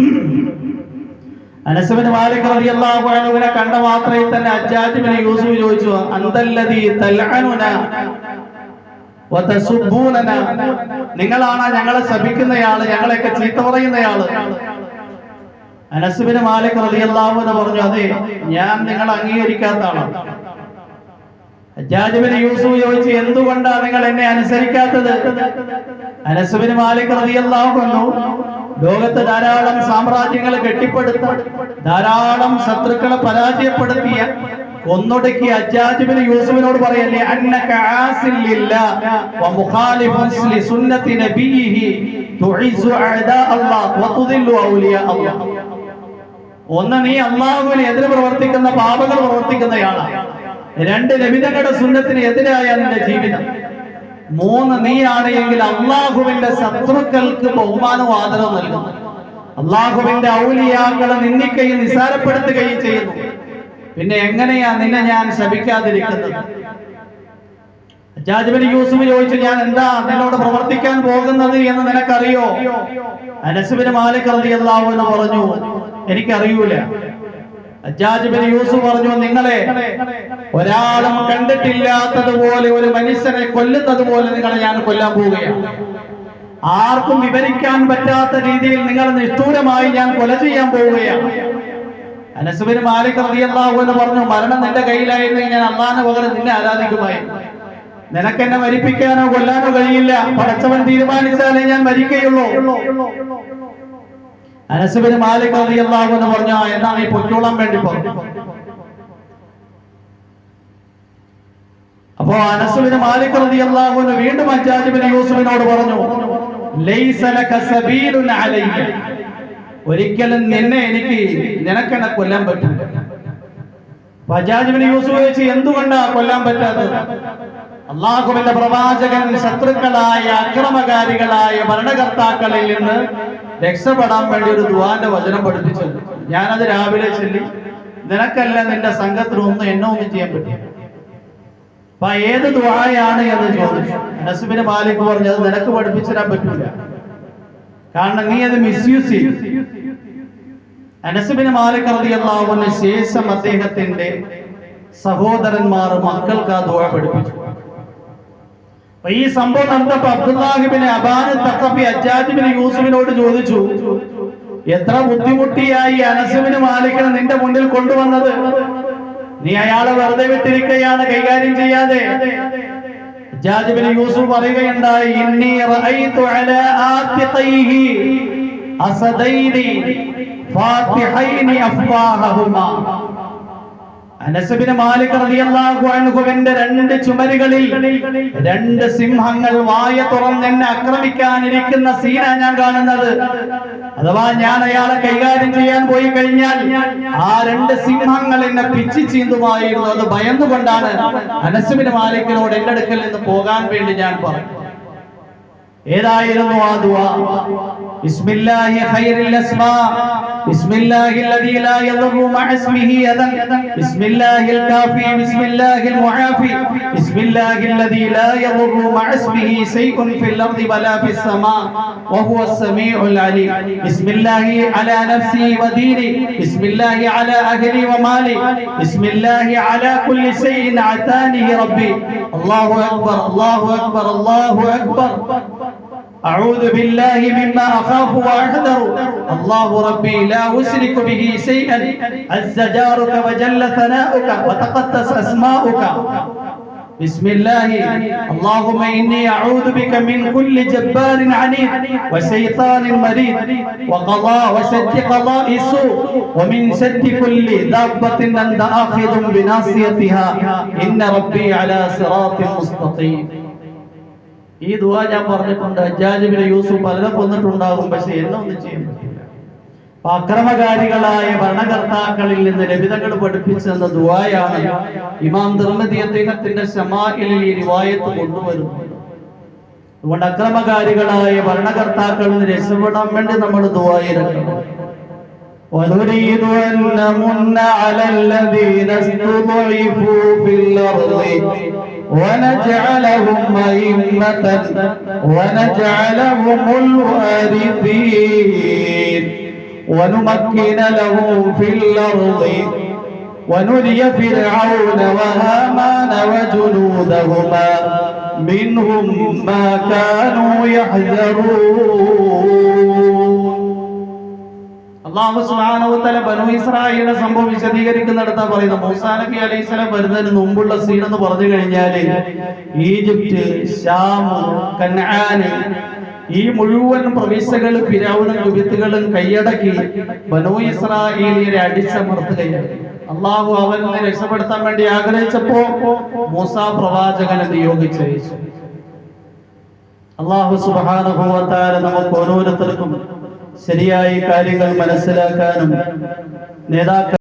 അനസ് ഇബ്നു മാലിക് റളിയല്ലാഹു അൻഹുവിനെ കണ്ട മാത്രയിൽ തന്നെ ഹജ്ജാജ് ഇബ്നു യൂസുഫ് ചോദിച്ചു, അന്തല്ലദീ തൽഅനുന വതസുബ്ബൂനന, നിങ്ങളാണ് ഞങ്ങളെ ശപിക്കുന്നയാള്, ഞങ്ങളെയൊക്കെ ചീത്ത പറയുന്നയാള്? അനസ് ഇബ്നു മാലിക് റളിയല്ലാഹു അൻഹു പറഞ്ഞു, അതെ, ഞാൻ നിങ്ങളെ അംഗീകരിക്കാത്ത ആളാണ്. ഹജ്ജാജ് ഇബ്നു യൂസുഫ് ചോദിച്ചു, എന്തുകൊണ്ടാണ് നിങ്ങൾ എന്നെ അനുസരിക്കാത്തത്? അനസ് ഇബ്നു മാലിക് റളിയല്ലാഹു അൻഹു ലോകത്ത് ധാരാളം സാമ്രാജ്യങ്ങൾ കെട്ടിപ്പടുത്ത, ധാരാളം ശത്രുക്കളെ പരാജയപ്പെടുത്തിയ, കൊന്നൊടുക്കിയ ഹജ്ജാജ് ഇബ്നു യൂസുഫിനോട് പറയല്ലേ, അന്നക ആസിൽ ലില്ലാഹ് വ മുഖാലിഫുൻ ലിസുന്നതി നബിയിഹി തുഇസ്സു അഅദാ അല്ലാഹ് വ തുദില്ലു ഔലിയാ അല്ലാഹ്. ഒന്ന്, നീ അല്ലാഹുവിന് എതിരെ പ്രവർത്തിക്കുന്ന, പാപങ്ങൾ പ്രവർത്തിക്കുന്നയാളാണ്. രണ്ട്, നബിതങ്ങളുടെ സുന്നത്തിന് എതിരായ നിന്റെ ജീവിതം. മൂന്ന്, നീയാണ് എങ്കിൽ അള്ളാഹുവിന്റെ ശത്രുക്കൾക്ക് ബഹുമാനവും ആദരവും നൽകുന്നു, അള്ളാഹുവിന്റെ ഔലിയാക്കളെ നിന്ദിക്കുകയും നിസാരപ്പെടുത്തുകയും ചെയ്യുന്നു. പിന്നെ എങ്ങനെയാ നിന്നെ ഞാൻ ശപിക്കാതിരിക്കുന്നത്? ഹജ്ജാജ് ഇബ്നു യൂസുഫ് ചോദിച്ചു, ഞാൻ എന്താ നിന്നോട് പ്രവർത്തിക്കാൻ പോകുന്നത് എന്ന് നിനക്കറിയോ? അനസ് ഇബ്നു മാലിക് റളിയല്ലാഹു അൻഹു പറഞ്ഞു, എനിക്കറിയൂല. ഹജ്ജാജ് ഇബ്നു യൂസുഫ് പറഞ്ഞു, നിങ്ങളെ ഒരാളും കണ്ടിട്ടില്ലാത്തതുപോലെ, ഒരു മനുഷ്യനെ കൊല്ലുന്നത് പോലെ നിങ്ങളെ ഞാൻ കൊല്ലാൻ പോവുകയാണ്. ആർക്കും വിവരിക്കാൻ പറ്റാത്ത രീതിയിൽ നിങ്ങളെ നിഷ്ഠൂരമായി ഞാൻ കൊല ചെയ്യാൻ പോവുകയാണ്. അനസ് ഇബ്നു മാലിക് റളിയല്ലാഹു അൻഹു പറഞ്ഞു, മരണം നിന്റെ കയ്യിലായിരുന്നെങ്കിൽ ഞാൻ അല്ലാഹുവിന് പകരം നിന്നെ ആരാധിക്കുമായിരുന്നു. നിനക്കെന്നെ മരിപ്പിക്കാനോ കൊല്ലാനോ കഴിയില്ല. പടച്ചവൻ തീരുമാനിച്ചാലേ ഞാൻ മരിക്കുകയുള്ളൂ. അനസ് ഇബ്നു മാലിക് റളിയല്ലാഹു അൻഹു പറഞ്ഞു, എന്നാ നീ പൊയ്ക്കോളാൻ വേണ്ടി പറഞ്ഞു. അപ്പോ അനസ് ഇബ്നു മാലിക് റളിയല്ലാഹു അൻഹു വീണ്ടും ഹജ്ജാജ് ഇബ്നു യൂസുഫിനോട് പറഞ്ഞു, ലൈസ ലക സബീലുൻ അലയ്യ, ഒരിക്കലും നിനക്കെന്നെ കൊല്ലാൻ പറ്റില്ല. ഹജ്ജാജ് ഇബ്നു യൂസുഫ് ചോദിച്ചു, എന്തുകൊണ്ടാ കൊല്ലാൻ പറ്റാത്തത്? അല്ലാഹുവിന്റെ പ്രവാചകൻ ശത്രുക്കളായ, അക്രമകാരികളായ ഭരണകർത്താക്കളിൽ നിന്ന് രക്ഷപ്പെടാൻ വേണ്ടി ഒരു ദുആന്റെ വചനം പഠിപ്പിച്ചു. ഞാനത് രാവിലെ ചൊല്ലി, നിനക്കല്ല നിന്റെ സംഘത്തിനൊന്നും എന്നെ ഒന്നും ചെയ്യാൻ പറ്റില്ല. അപ്പൊ ഏത് ദുആയാണ് എന്ന് ചോദിച്ചു. അനസ് ഇബ്നു മാലിക് പറഞ്ഞു, അത് നിനക്ക് പഠിപ്പിച്ചു തരാൻ പറ്റില്ല, കാരണം നീ അത് മിസ്യൂസ് ചെയ്യും. അനസ് ഇബ്നു മാലിക് റളിയല്ലാഹു അൻഹു ശേഷം അദ്ദേഹത്തിന്റെ സഹോദരന്മാർ, മക്കൾക്ക് ആ ദുആ പഠിപ്പിച്ചു. ഈ സംഭവം നടന്നപ്പോ അബ്ദുല്ലാഹി ഇബ്നു അബാൻ അൽ-തഖഫി ഹജ്ജാജ് ഇബ്നു യൂസുഫിനോട് ചോദിച്ചു, എത്ര ബുദ്ധിമുട്ടിയായി അനസ് ഇബ്നു മാലിക്കിനെ നിന്റെ മുന്നിൽ കൊണ്ടുവന്നത്? നീ അയാളെ വെറുതെ വിട്ടിരിക്കുകയാണ്, കൈകാര്യം ചെയ്യാതെ. ഹജ്ജാജ് ഇബ്നു യൂസുഫ് പറയുകയുണ്ടായി, ഇന്നി റഅയ്തു അലാ ആതിഖൈഹി അസദൈനി ഫാതിഹൈനി അഫ്വാഹുമാ. അനസ് ബിൻ മാലിക് റളിയല്ലാഹു അൻഹുവിന്റെ രണ്ട് ചുമരുകളിൽ രണ്ട് സിംഹങ്ങൾ വായ തുറന്ന് എന്നെ ആക്രമിക്കാനിരിക്കുന്ന സീന ഞാൻ കാണുന്നത്. അഥവാ ഞാൻ അയാളെ കൈകാര്യം ചെയ്യാൻ പോയി കഴിഞ്ഞാൽ ആ രണ്ട് സിംഹങ്ങൾ എന്നെ പിച്ചി ചീന്തുമായിരുന്നു. അത് ഭയന്നുകൊണ്ടാണ് അനസ് ബിൻ മാലിക്കിനോട് എന്റെ അടുക്കൽ നിന്ന് പോകാൻ വേണ്ടി ഞാൻ പറഞ്ഞു. ഏതായിരുന്നു ആ ദുആ? ബിസ്മില്ലാഹി ഖൈറുൽ അസ്മാ, ബിസ്മില്ലാഹി അൽദീ ലാ യദുറു മഅ ഇസ്മിഹി അദൻ, ബിസ്മില്ലാഹിൽ കാഫി, ബിസ്മില്ലാഹിൽ മുആഫി, ബിസ്മില്ലാഹി അൽദീ ലാ യദുറു മഅ ഇസ്മിഹി ശൈഉൻ ഫിൽ അർദി വലാ ഫിസ് സമാ വഹുവസ് സമീഉൽ അലീം, ബിസ്മില്ലാഹി അലാ നഫ്സി വദീനി, ബിസ്മില്ലാഹി അലാ അഹ്ലി വമാലി, ബിസ്മില്ലാഹി അലാ കുല്ലി ശൈഇൻ അതാനിഹി റബ്ബി. അല്ലാഹു അക്ബർ, അല്ലാഹു അക്ബർ, അല്ലാഹു അക്ബർ. أعوذ بالله مما أخاف وأحذر، الله ربي لا أشرك به شيئا، عز جارك وجل ثناؤك وتقدس أسماؤك. بسم الله اللهم إني أعوذ بك من كل جبار عنيد وشيطان مريد وقضاء وشد قضاء سوء ومن شد كل دابة أنت آخذ بناصيتها إن ربي على صراط مستقيم. ഈ ദുആ ഞാൻ പറഞ്ഞിട്ടുണ്ട്. ഹജ്ജാജ് ബിൻ യൂസുഫ് പലരെ കൊന്നിട്ടുണ്ടാകും, പക്ഷെ എന്നെ ഒന്നും ചെയ്യാൻ പറ്റില്ല. അക്രമകാരികളായ ഭരണകർത്താക്കളിൽ നിന്ന് നബിതങ്ങൾ പഠിപ്പിച്ചെന്ന ദുആയാണ് ഇമാം തിർമിദി അദ്ദേഹത്തിന്റെ ശമാഇലിൽ ഈ റിവായത്ത് കൊണ്ടുവരുന്നു. അതുകൊണ്ട് അക്രമകാരികളായ ഭരണകർത്താക്കളിൽ നിന്ന് രക്ഷപ്പെടാൻ വേണ്ടി നമ്മൾ ദുആ ഇറക്കണം. ونريد أن نمن على الذين استضعفوا في الأرض ونجعلهم أئمة ونجعلهم الوارثين ونمكن لهم في الأرض ونري فرعون وهامان وجنودهما منهم ما كانوا يحذرون. അല്ലാഹു സുബ്ഹാനഹു വ തആല ബനൂ ഇസ്രായേലിനെ സംഭവം വിശദീകരിക്കുന്നിടത്താ പറയുന്നത്, മൂസാ നബി അലൈഹിസ്സലാം വരുന്നതിന് മുമ്പുള്ള സീൻ എന്ന് പറഞ്ഞു കഴിഞ്ഞാൽ ഈജിപ്ത്, ശാം, കനാൻ ഈ മുഴുവൻ പ്രവിശ്യകൾ ഫിറഔനും കുബിത്തുകളും കൈയടക്കി ബനൂ ഇസ്രായേലിനെ അടിച്ചമർത്തുകയാണ്. അല്ലാഹു അവരെ രക്ഷപ്പെടുത്താൻ വേണ്ടി ആഗ്രഹിച്ചപ്പോ മൂസാ പ്രവാചകനെ നിയോഗിച്ചയച്ചു. അല്ലാഹു സുബ്ഹാനഹു വ തആല നമുക്ക് ഓരോരുത്തർക്കും ശരിയായ കാര്യങ്ങൾ മനസ്സിലാക്കാനും നേതാക്കൾ